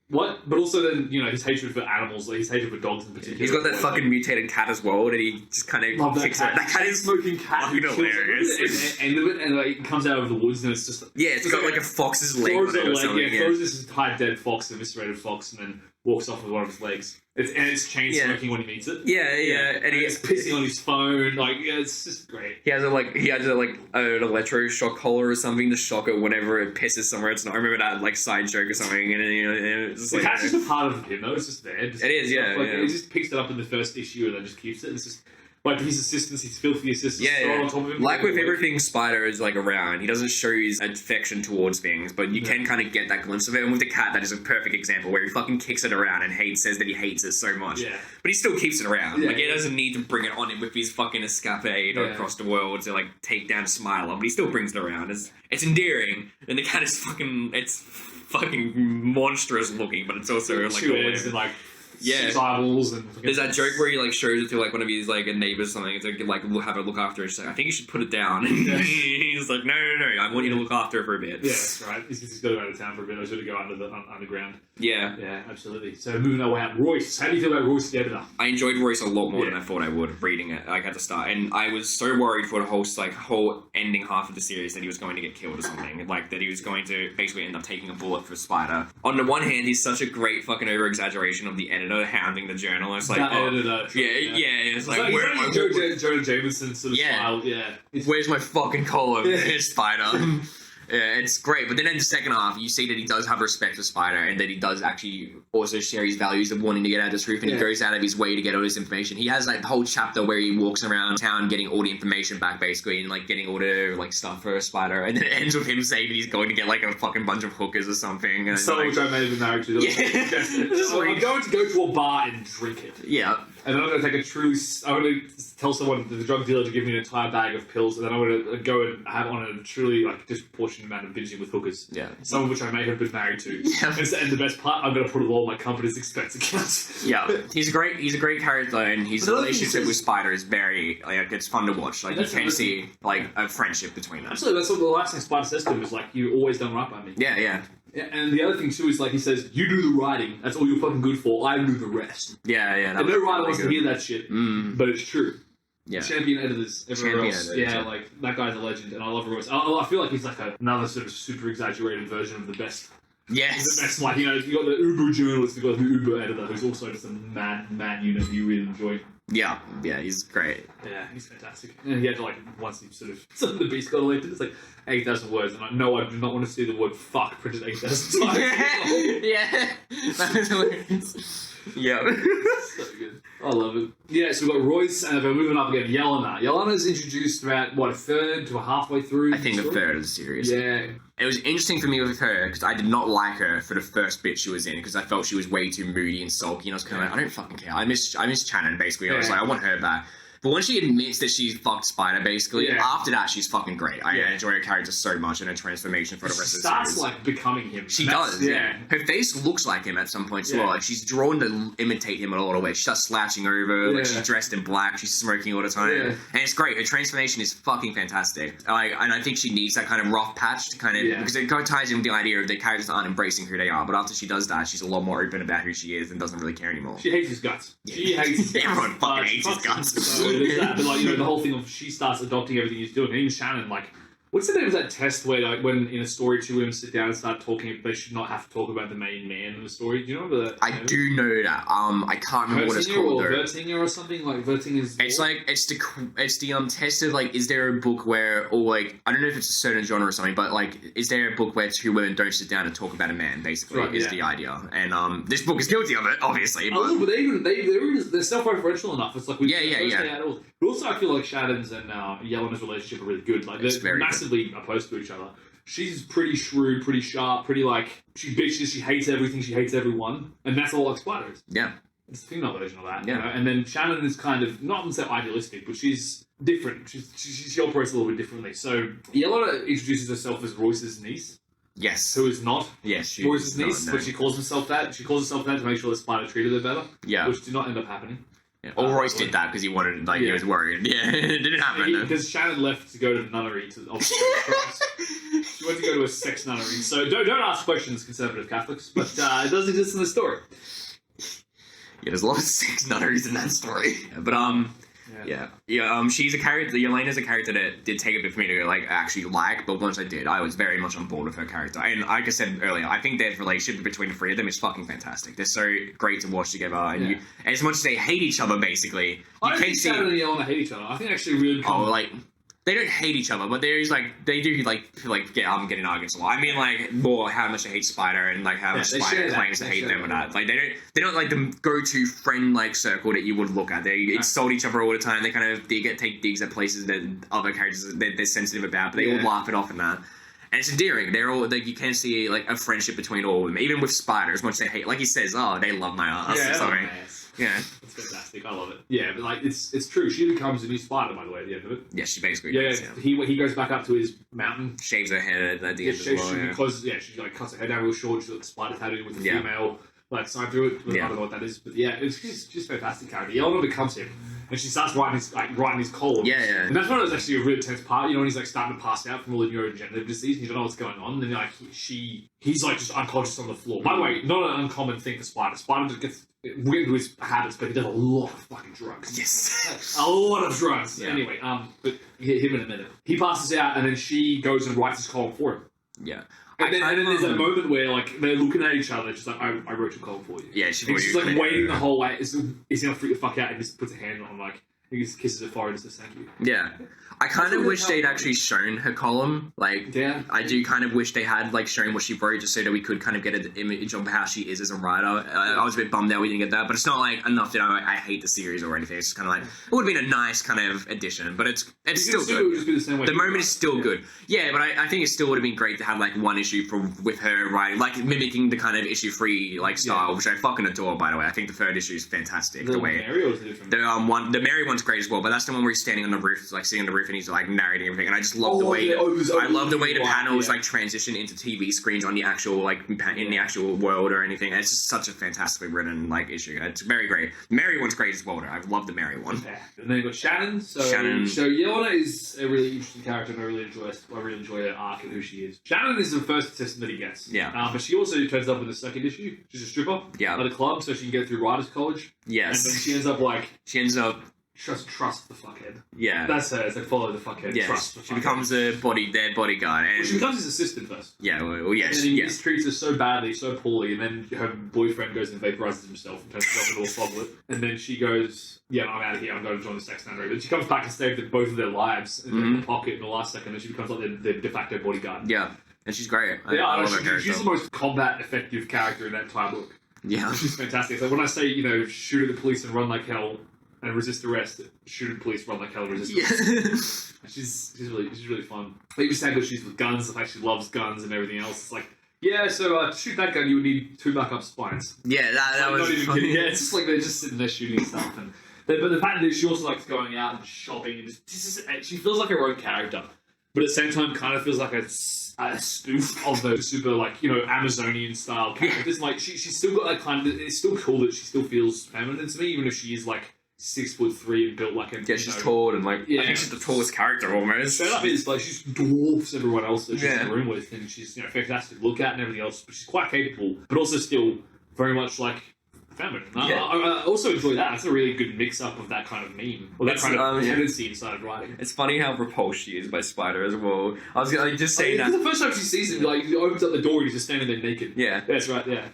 What? But also then, you know, his hatred for animals, like his hatred for dogs in particular. He's got that fucking mutated cat as well that he just kind of kicks out. That cat is smoking cat. fucking hilarious. At the end of it, and like, it comes out of the woods and it's just... Yeah, it's got like a fox's leg on it or something. Yeah, throws this entire dead fox, eviscerated fox, and then walks off with one of his legs. It's chain smoking when he meets it. Yeah. And he's pissing on his phone. Like, yeah, it's just great. He has an electroshock collar or something to shock it whenever it pisses somewhere. It's not. I remember that like side joke or something, and you know, it's just the like cat's just a part of him though. It's just there. It is, yeah. He just picks it up in the first issue and then just keeps it. It's just like his assistants, his filthy assistants, on top of him. Like with everything Spider is like around, he doesn't show his affection towards things, but you can kind of get that glimpse of it. And with the cat, that is a perfect example where he fucking kicks it around and says that he hates it so much. Yeah. But he still keeps it around. Yeah. Like he doesn't need to bring it on him with his fucking escape across the world to like take down Smiler, but he still brings it around. It's endearing, and the cat is it's fucking monstrous looking, but it's also like two heads and like. Yeah, eyeballs and there's that joke where he like shows it to like one of his like neighbors or something to like have a look after it. She's like, I think you should put it down. Yeah. He's like, no, I want you to look after it for a bit. Yeah, that's right. He's got to go out of town for a bit. I should go underground. Yeah, absolutely. So moving our way out, Royce. How do you feel about Royce the editor? I enjoyed Royce a lot more than I thought I would reading it like at the start, and I was so worried for the whole ending half of the series that he was going to get killed or something, like that he was going to basically end up taking a bullet for Spider. On the one hand, he's such a great fucking over exaggeration of the editor hounding the journalist, like it's like where Jonah Jameson sort of style. Yeah, where's my fucking column? Here's Spider. Yeah, it's great. But then in the second half, you see that he does have respect for Spider and that he does actually also share his values of wanting to get out of this truth, and he goes out of his way to get all this information. He has like the whole chapter where he walks around town getting all the information back basically and like getting all the like stuff for Spider, and then it ends with him saying that he's going to get like a fucking bunch of hookers or something. And something which I may have been married to. I'm going to go to a bar and drink it. Yeah. And then I'm going to take I'm going to tell someone, the drug dealer, to give me an entire bag of pills, and then I'm going to go and have on a truly like disproportionate amount of binging with hookers. Yeah. Some of which I may have been married to. Yeah. And the best part, I'm going to put it all on my company's expense accounts. Yeah. He's a great character, and his relationship with Spider is very like it's fun to watch. Like you can see like a friendship between them. Absolutely. That's what the last thing Spider says to him is like, "You always done right by me." Yeah. Yeah, and the other thing too is like he says, "You do the writing. That's all you're fucking good for. I do the rest." Yeah. And no writer wants to hear that shit, but it's true. Yeah. Champion editors, everywhere else. Like that guy's a legend, and I love Royce. I feel like he's like another sort of super exaggerated version of the best. Yes. The best, like, you know, you got the Uber journalist, you got the Uber editor, who's also just a mad unit you really enjoy. Yeah, he's great. Yeah, he's fantastic. And he had to, like, once he sort of, the beast got elected, it's like 8,000 words, and no, I do not want to see the word fuck printed 8,000 times. Yeah. That was hilarious. Yeah. So good. I love it. Yeah, so we've got Royce, and we're moving up again, Yelena. Yelena's introduced about, a third to a halfway through? I think a third of the series. Yeah. It was interesting for me with her, because I did not like her for the first bit she was in, because I felt she was way too moody and sulky, and I was kind of like, I don't fucking care. I miss Shannon, basically. I was like, I want her back. But when she admits that she fucked Spider, basically, after that, she's fucking great. I enjoy her character so much and her transformation for the rest of the series. She starts, like, becoming him. She does, yeah. Her face looks like him at some point, as well. Like, she's drawn to imitate him in a lot of ways. She starts slouching over, like, she's dressed in black, she's smoking all the time. And it's great. Her transformation is fucking fantastic. And I think she needs that kind of rough patch to kind of... Because it ties in with the idea of the characters aren't embracing who they are. But after she does that, she's a lot more open about who she is and doesn't really care anymore. She hates his guts. She hates his guts. Everyone fucking hates his guts. So there's that. But, like, you know, the whole thing of she starts adopting everything he's doing. And even Shannon, like... What's the name of that test where, like, when in a story two women sit down and start talking, they should not have to talk about the main man in the story? Do you remember that? I do know that. I can't remember what it's called. Or Vertinger or something? Like, Vertinger's... It's like, it's the test of, like, is there a book where, or, like, I don't know if it's a certain genre or something, but, like, is there a book where two women don't sit down and talk about a man, basically, is the idea. And, this book is guilty of it, obviously. But, they're self-referential enough. It's like, But also, I feel like Shannon's and Yelena's relationship are really good. Like, they're massively opposed to each other. She's pretty shrewd, pretty sharp, pretty, like, she bitches, she hates everything, she hates everyone. And that's all like Spider is. Yeah. It's the female version of that. Yeah. You know? And then Shannon is kind of, not to say idealistic, but she's different. She operates a little bit differently. So, Yelena introduces herself as Royce's niece. Yes. Who is not Royce's niece, no. but she calls herself that. She calls herself that to make sure that Spider treated her better. Yeah. Which did not end up happening. Yeah. Or Royce did that because he wanted, like, he was worried. Yeah, it didn't happen. Because Shannon left to go to the nunnery. She went to go to a sex nunnery. So don't ask questions, conservative Catholics, but it does exist in the story. Yeah, there's a lot of sex nunneries in that story. But, she's a character, Yelena's a character that did take a bit for me to, like, actually like, but once I did, I was very much on board with her character. And like I said earlier, I think their relationship between the three of them is fucking fantastic. They're so great to watch together, and as much as they hate each other, basically, I don't think Shannon and Yelena hate each other. I think actually really they don't hate each other, but there's like they do getting arguments a lot. I mean, like, more how much they hate Spider and like how much Spider claims to hate them and that. Like they don't like the go-to friend-like circle that you would look at. They insult each other all the time. They take digs at places that other characters they're sensitive about, but they all laugh it off and that. And it's endearing. They're all like you can see like a friendship between all of them. Even with Spider, as much as they hate, like he says, "Oh, they love my ass." Yeah, or something. Yeah, it's fantastic. I love it. Yeah, but like it's true. She becomes a new Spider, by the way, at the end of it. Yeah, she basically does. He goes back up to his mountain, shaves her head at the end as well. Because she like cuts her head down real short. She's got the spider tattoo with the female like sign through it. I don't know what that is, but it's just fantastic character. Yelena becomes him, and she starts writing his column. Yeah. And that's one of those actually a really tense part. You know, when he's like starting to pass out from all the neurodegenerative disease, and you don't know what's going on. And then like he's like just unconscious on the floor. By the way, not an uncommon thing for Spider. Spider just gets weird with his habits, but he does a lot of fucking drugs. Yes. A lot of drugs. Yeah. Anyway, but him in a minute. He passes out, and then she goes and writes his column for him. Yeah. And then there's that moment where like they're looking at each other, just like I wrote your column for you. Yeah, she's like waiting the whole way. Is he gonna freak the fuck out and just puts a hand on like he just kisses her forehead and says thank you. Yeah. I kind of wish they'd actually shown her column. Like, I do kind of wish they had, like, shown what she wrote just so that we could kind of get an image of how she is as a writer. I was a bit bummed out we didn't get that, but it's not, like, enough that I hate the series or anything. It's just kind of like, it would have been a nice kind of addition, but it's still good. Just be the same way the moment is still good. Yeah, but I think it still would have been great to have, like, one issue with her writing, like, mimicking the kind of issue-free, like, style, which I fucking adore, by the way. I think the third issue is fantastic. The way Mary was different. The Mary one's great as well, but that's the one where he's standing on the roof, like, sitting on the roof, and he's, like, narrating everything, and I just love the way the panels like transition into TV screens on the actual like in the actual world or anything. It's just such a fantastically written like issue. It's very great. Mary one's great as well. I love the Mary one. Yeah. And then you got Shannon. So Yelena is a really interesting character, and I really enjoy her arc and who she is. Shannon is the first assistant that he gets. Yeah. But she also turns up in the second issue. She's a stripper. Yeah. At a club, so she can get through writers' college. Yes. And then she ends up trust the fuckhead. Yeah. That's her. It's like follow the fuckhead. Yeah. Trust the fuckhead. She becomes their bodyguard. And she becomes his assistant first. Yeah, well yes. And then he mistreats her so badly, so poorly, and then her boyfriend goes and vaporizes himself and turns himself into a foglet. And then she goes, yeah, I'm out of here, I'm going to join the sex nunnery. But she comes back and saves both of their lives in the pocket in the last second, and she becomes like their de facto bodyguard. Yeah. And she's great. I love her character. She's the most combat effective character in that entire book. Yeah. She's fantastic. So when I say, shoot at the police and run like hell, and resist arrest, shoot at police, run like hell, and resist arrest. She's really fun. Even sad because she's with guns, the fact she loves guns and everything else. It's like, yeah, so to shoot that gun, you would need 2 backup spines. Yeah, that was funny. Yeah, it's just like they're just sitting there shooting stuff. And But the fact that she also likes going out and shopping and she feels like her own character, but at the same time kind of feels like a spoof of those super Amazonian style characters. Like she's still got that kind of. It's still cool that she still feels feminine to me, even if she is like 6'3" and built like a. Yeah, she's tall and like I think she's the tallest character almost. Straight up is like she dwarfs everyone else that she's in the room with, and she's fantastic to look at and everything else. But she's quite capable, but also still very much like feminine. I also enjoy that. It's a really good mix-up of that kind of meme, or that kind of tendency inside writing. It's funny how repulsed she is by Spider as well. I was gonna just say that. The first time she sees him, like, he opens up the door and he's just standing there naked. Yeah. That's right, yeah.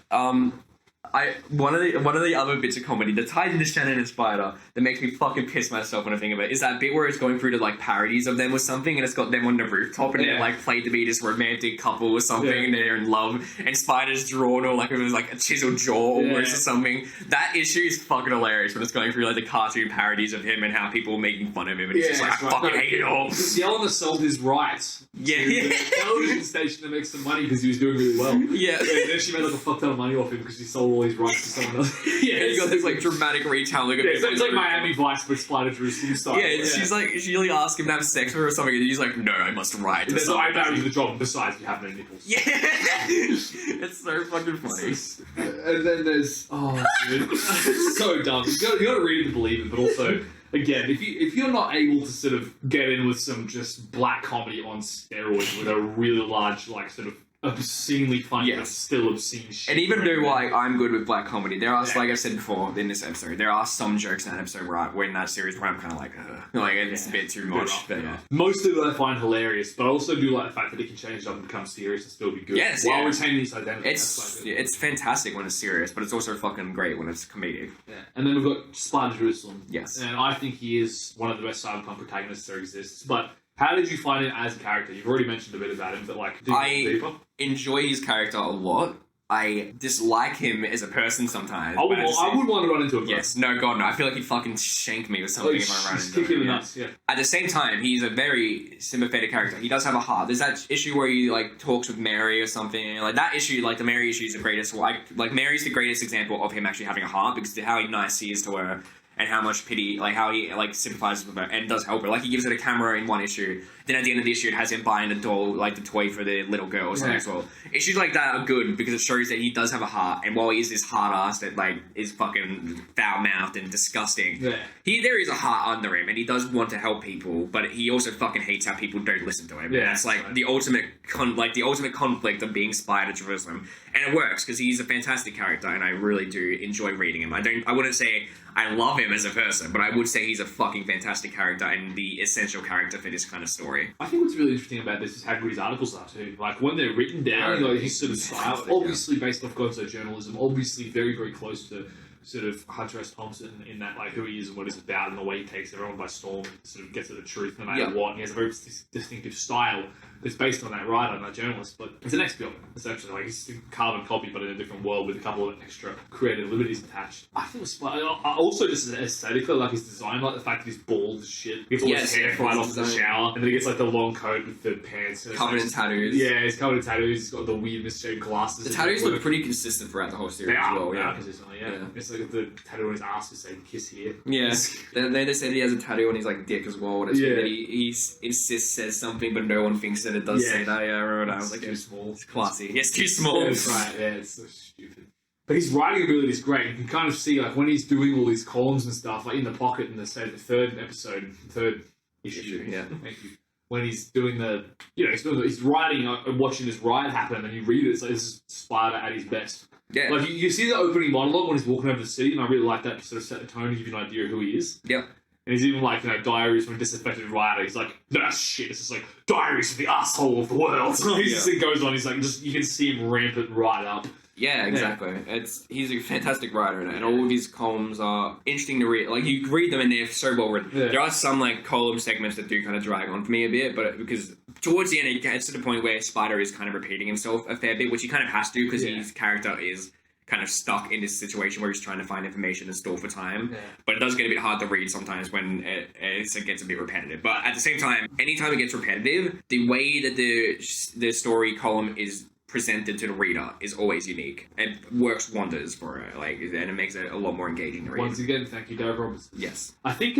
One of the other bits of comedy that ties into Shannon and Spider that makes me fucking piss myself when I think of it is that bit where it's going through to like parodies of them or something, and it's got them on the rooftop and they're like played to be this romantic couple or something, and they're in love, and Spider's drawn or like it was like a chiseled jaw almost or something. That issue is fucking hilarious when it's going through like the cartoon parodies of him and how people are making fun of him, and it's just like I fucking hate it all. Yellen assault his rights. The television station to make some money because he was doing really well. Yeah. And then she made like a fuck ton of money off him because she sold all his rights to someone else. You got this like dramatic retelling of it. It's like Miami Vice, but Spider Jerusalem style. She's like, she like asks him to have sex with her or something, and he's like, no, I must write. And then I married the job, besides you have no nipples. Yeah! It's so fucking funny. And then there's, dude. It's so dumb. You gotta read it to believe it, but also, again, if you're not able to sort of get in with some just black comedy on steroids with a really large, like, sort of obscenely funny, but still obscene shit. And even though like I'm good with black comedy, there are like I've said before in this episode, there are some jokes in that episode where in that series where I'm kind of like it's a bit too much. Most of it I find hilarious, but I also do like the fact that it can change up and become serious and still be good. Yes, while retaining its identity. It's fantastic when it's serious, but it's also fucking great when it's comedic. Yeah. And then we've got Spider Jerusalem. Yes, and I think he is one of the best cyberpunk protagonists there exists. But how did you find him as a character? You've already mentioned a bit about him, but like, deeper? Enjoy his character a lot. I dislike him as a person sometimes. I would want to run into him. Yes, no, God, no. I feel like he'd fucking shank me with something if I ran into him. Nuts, At the same time, he's a very sympathetic character. He does have a heart. There's that issue where he like talks with Mary or something. Like that issue, like the Mary issue is the greatest. Like Mary's the greatest example of him actually having a heart because of how nice he is to her. And how much pity, like how he like sympathizes with her and does help her. Like he gives her a camera in one issue, then at the end of the issue it has him buying the doll, like the toy for the little girl or something as well. Issues like that are good because it shows that he does have a heart, and while he is this hard ass that like is fucking foul mouthed and disgusting, there is a heart under him, and he does want to help people, but he also fucking hates how people don't listen to him. Yeah, that's like the ultimate conflict of being Spider Jerusalem, and it works because he's a fantastic character, and I really do enjoy reading him. I wouldn't say I love him as a person, but I would say he's a fucking fantastic character and the essential character for this kind of story. I think what's really interesting about this is how good his articles are too. Like when they're written down, like his sort of style, obviously based off gonzo journalism, obviously very, very close to sort of Hunter S. Thompson in that like who he is and what he's about and the way he takes everyone by storm, sort of gets at the truth no matter what. And he has a very distinctive style that's based on that writer and that journalist, but it's an XP, essentially. Like it's a carbon copy, but in a different world with a couple of extra creative liberties attached. I think it was also just aesthetically, like his design, like the fact that he's bald as shit. He gets all his hair fried off the shower, and then he gets like the long coat with the pants. Covered in tattoos. Yeah, he's covered in tattoos. He's got the weird misshaped glasses. The tattoos look pretty consistent throughout the whole series as well. They are consistently, yeah. It's like the tattoo on his ass is saying "kiss here." Yeah, they said he has a tattoo on his like dick as well. That he insists says something, but no one thinks that it does say that. Yeah, I remember that. I was like, too small. It's classy. Yes, too small. Yeah, that's right. Yeah, it's so stupid. But his writing ability is great. You can kind of see like when he's doing all these columns and stuff, like in the pocket in the third issue. Yeah, thank you. When he's doing he's writing and watching this riot happen, and you read it. It's like this is Spider at his best. Yeah, like you see the opening monologue when he's walking over the city, and I really like that to sort of set the tone and give you an idea of who he is. Yep. And he's even like, diaries from a disaffected writer. He's like, no shit. It's just like, diaries from the asshole of the world. It goes on. He's like, you can see him rampant right up. Yeah, exactly. He's a fantastic writer, and all of his columns are interesting to read. Like you read them, and they're so well written. Yeah. There are some like column segments that do kind of drag on for me a bit, but because towards the end, it gets to the point where Spider is kind of repeating himself a fair bit, which he kind of has to because his character is kind of stuck in this situation where he's trying to find information and stall for time. Yeah. But it does get a bit hard to read sometimes when it gets a bit repetitive. But at the same time, anytime it gets repetitive, the way that the story column is presented to the reader is always unique. It works wonders for it, like, and it makes it a lot more engaging to read. Once again, thank you, Dave Robertson. Yes. I think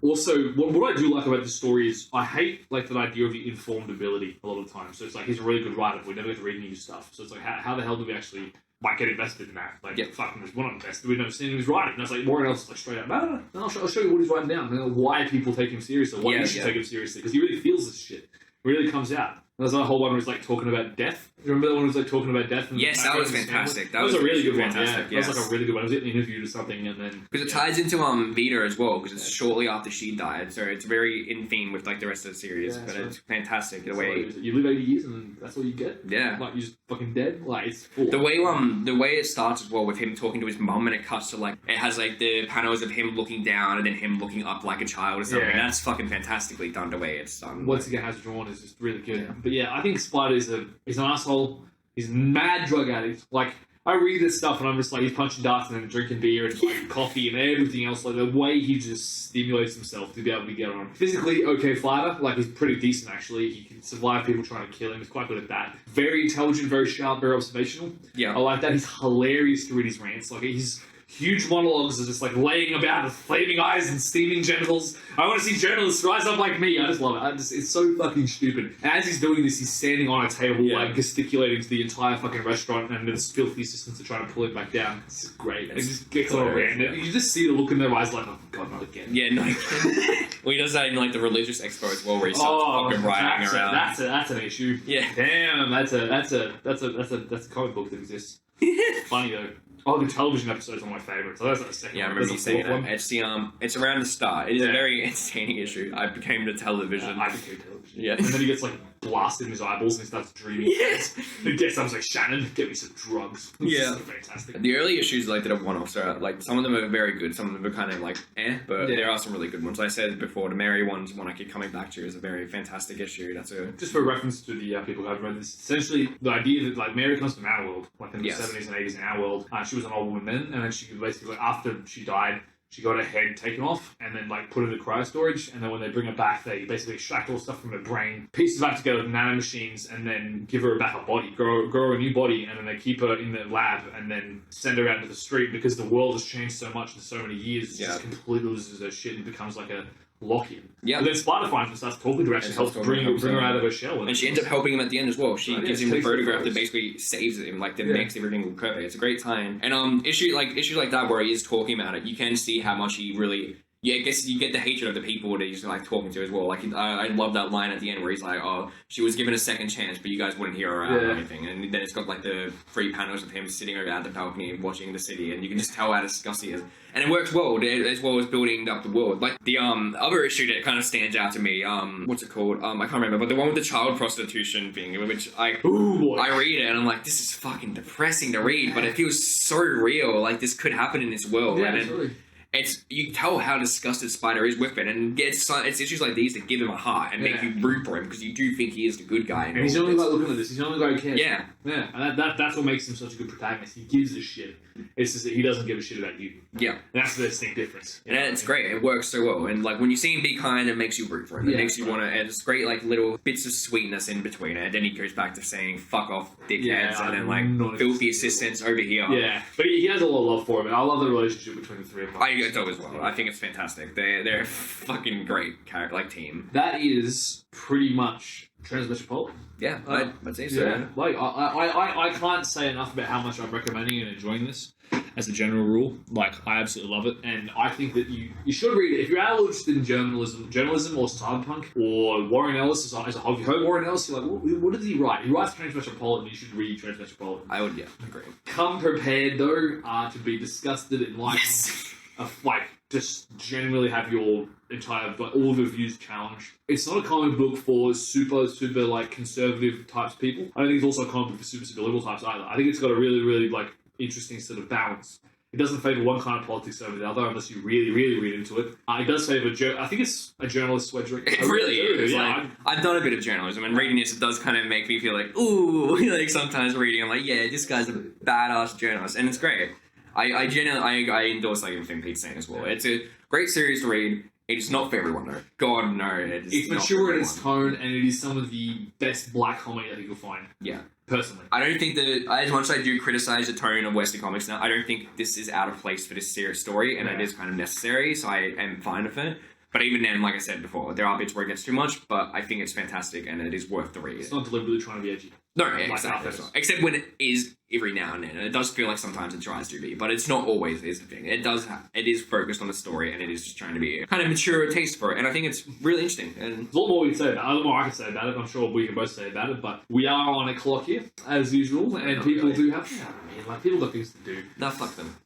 also what I do like about this story is I hate like that idea of the informed ability a lot of the time. So it's like he's a really good writer, but we never get to read new stuff. So it's like how the hell do we actually get invested in that? Like, fucking, we're not invested. We've never seen him. He's writing. And it's like Warren Ellis is like straight up. No. I'll show you what he's writing down. And why people take him seriously. Why you should take him seriously, because he really feels this shit. It really comes out. There's a whole one where he's like talking about death. Remember the one where he's like talking about death? And yes, that was fantastic. That was a really good one. Fantastic. Yeah, that was like a really good one. I was getting interviewed or something, and then because it ties into Vita as well, because it's shortly after she died, so it's very in theme with like the rest of the series. But it's fantastic the way you live 80 years and that's all you get. Yeah, like you're just fucking dead. Like it's full. The way it starts as well with him talking to his mum, and it cuts to like it has like the panels of him looking down and then him looking up like a child or something. That's fucking fantastically done. The way it's done. Once again, has drawn is just really good. Yeah. But yeah, I think Spider is an asshole. He's a mad drug addict. Like, I read this stuff and I'm just like, he's punching darts and then drinking beer and like coffee and everything else. Like, the way he just stimulates himself to be able to get on. Physically, okay fighter. Like, he's pretty decent, actually. He can survive people trying to kill him. He's quite good at that. Very intelligent, very sharp, very observational. Yeah. I like that. He's hilarious to read his rants. Like, he's huge monologues are just like laying about with flaming eyes and steaming genitals. I want to see journalists rise up like me. I just love it. It's so fucking stupid. And as he's doing this, he's standing on a table, like gesticulating to the entire fucking restaurant, and his filthy assistants are trying to pull him back down. It's great. It just gets all around it. You just see the look in their eyes, like, oh god, not again. Yeah, not again. Well, he does that in like the religious expo as well, where he starts fucking riding around. That's an issue. Yeah. Damn, that's a comic book that exists. Funny though. Oh, the television episode is one of my favourites. So that's like the second one. I remember you saying that. It's around the start. It is a very entertaining issue. I became the television. I became television. Yeah. And then he gets like blasted in his eyeballs and he starts dreaming. Yes. He gets up, like, Shannon, get me some drugs. Yeah. Fantastic. The early issues like that are one-offs are like some of them are very good, some of them are kind of like but there are some really good ones. I said before, the Mary one's one I keep coming back to is a very fantastic issue. That's a just for reference to the people who have read this. Essentially, the idea that like Mary comes from our world, like in the 70s and 80s in our world. She was an old woman then, and then she basically after she died. She got her head taken off and then like put into cryo storage, and then when they bring her back, they basically extract all the stuff from her brain, piece it back together with nanomachines, and then give her back a body, grow her a new body, and then they keep her in the lab and then send her out into the street because the world has changed so much in so many years. She just completely loses her shit and becomes like a lock-in. Yeah. And then Spider finds and starts talking to her, actually helps bring her out of her shell. And she ends up helping him at the end as well. She gives him the photograph that basically saves him, like that makes everything look perfect. It's a great tie-in. And issues like that where he is talking about it, you can see how much he really... Yeah, I guess you get the hatred of the people that he's like talking to as well. Like I love that line at the end where he's like, "Oh, she was given a second chance, but you guys wouldn't hear her out or anything." And then it's got like the 3 panels of him sitting around the balcony watching the city, and you can just tell how disgusting he is. And it works well as well as building up the world. Like the other issue that kind of stands out to me, what's it called? I can't remember, but the one with the child prostitution thing, which I read it and I'm like, this is fucking depressing to read, but it feels so real. Like this could happen in this world. Yeah, and absolutely. You tell how disgusted Spider is with it, and it's issues like these that give him a heart and make you root for him because you do think he is the good guy. And he's the only guy looking at this. He's the only guy who cares. Yeah, yeah, and that's what makes him such a good protagonist. He gives a shit. It's just that he doesn't give a shit about you. Yeah, and that's the distinct difference. And it's great. It works so well. And like when you see him be kind, it makes you root for him. It makes you want to. And it's great, like little bits of sweetness in between it. And then he goes back to saying "fuck off, dickheads," and then like filthy assistants over here. Yeah, but he has a lot of love for him, and I love the relationship between the three of them. I do as well. I think it's fantastic. They're a fucking great character, team. That is pretty much Transmetropolitan. Yeah, I'd say so. Yeah, like I can't say enough about how much I'm recommending and enjoying this. As a general rule, like I absolutely love it, and I think that you should read it if you're at all interested in journalism or cyberpunk or Warren Ellis as a hobby. If you heard Warren Ellis, you're like, what does he write? He writes Transmetropolitan. You should read Transmetropolitan. I would, agree. Come prepared though to be disgusted and like just generally have your entire all of your views challenged. It's not a comic book for super like conservative types people. I don't think it's also a comic book for super liberal types either. I think it's got a really like interesting sort of balance. It doesn't favour one kind of politics over the other unless you really read into it. It does favour, I think it's a journalist's wedge. It really is. Yeah, I've done a bit of journalism, and reading this, it does kind of make me feel like, ooh, like sometimes reading, I'm like, yeah, this guy's a badass journalist, and it's great. I genuinely endorse like everything Pete's saying as well. It's a great series to read. It's not for everyone though. God no, it's mature in its tone, and it is some of the best black comedy I think you'll find. Yeah. personally. I don't think that, as much as I do criticize the tone of Western comics now, I don't think this is out of place for this serious story, and it is kind of necessary, so I am fine with it. But even then, like I said before, there are bits where it gets too much, but I think it's fantastic, and it is worth the read. It's not deliberately trying to be edgy. No, yeah, exactly. Except when it is every now and then. And it does feel like sometimes it tries to be, but it's not always is the thing. It is focused on the story, and it is just trying to be kind of mature taste for it. And I think it's really interesting. And there's a lot more we can say about it. A lot more I can say about it. I'm sure we can both say about it. But we are on a clock here, as usual, and people do have. You know what I mean? Like people got things to do. No, fuck them.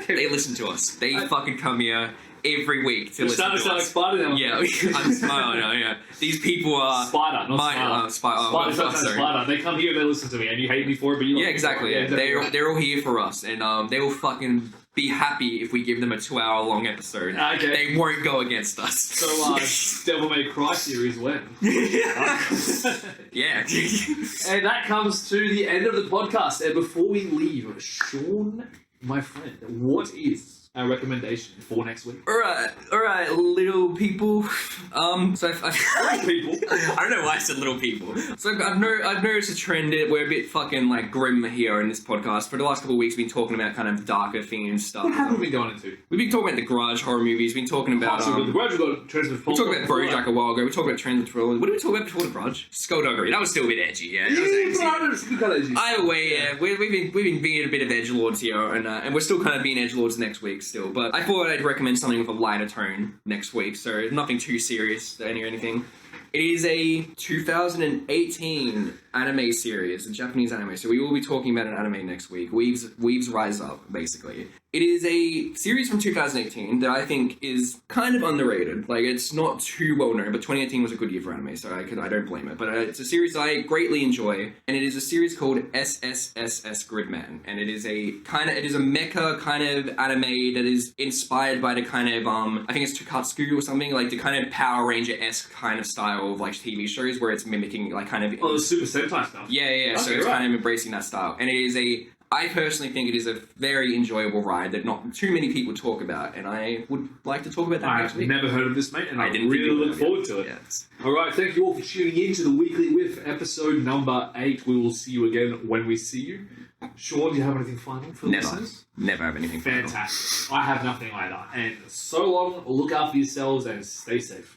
They listen to us. They fucking come here every week to listen to us. Like Spider now. Yeah, I'm Spider now, yeah. These people are... Spider, not Spider. Spider. They come here and they listen to me, and you hate me for it, but you Yeah, exactly. Yeah. They're all here for us, and they will fucking be happy if we give them a 2-hour-long episode. Okay. They won't go against us. So, Devil May Cry series when? Yeah. And that comes to the end of the podcast, and before we leave, Shaun, my friend, what is our recommendation for next week? Alright, little people. Little people? I don't know why I said little people. So I've noticed a trend that we're a bit fucking like grim here in this podcast. For the last couple of weeks, we've been talking about kind of darker themed stuff. What have we been going into? We've been talking about the garage horror movies. We've been talking about the garage. We've got Transmetropolitan. We talked about Bojack a while ago. We talked about Transmetropolitan. What did we talk about before the garage? Skullduggery. That was still a bit edgy. Yeah. Either way, yeah, we've been being a bit of edgelords here, and we're still kind of being edgelords next week still. But I thought I'd recommend something with a lighter tone next week, so nothing too serious or anything. It is a 2018 anime series, a Japanese anime. So we will be talking about an anime next week. Weaves Rise Up, basically. It is a series from 2018 that I think is kind of underrated. Like, it's not too well known, but 2018 was a good year for anime, so I don't blame it. But it's a series I greatly enjoy, and it is a series called SSSS Gridman, and it is a mecha kind of anime that is inspired by the kind of I think it's Tokatsu or something, like the kind of Power Ranger-esque kind of style of like TV shows where it's mimicking like kind of the Super Sentai stuff. Yeah. Okay, so it's kind of embracing that style, and it is I personally think it is a very enjoyable ride that not too many people talk about, and I would like to talk about that next week. I've never heard of this, mate, and I didn't really look forward to it. Yes. All right, thank you all for tuning in to the Weekly Whiff, episode number 8. We will see you again when we see you. Shaun, do you have anything final for the listeners? Never have anything final. Fantastic. I have nothing either. And so long, look after yourselves and stay safe.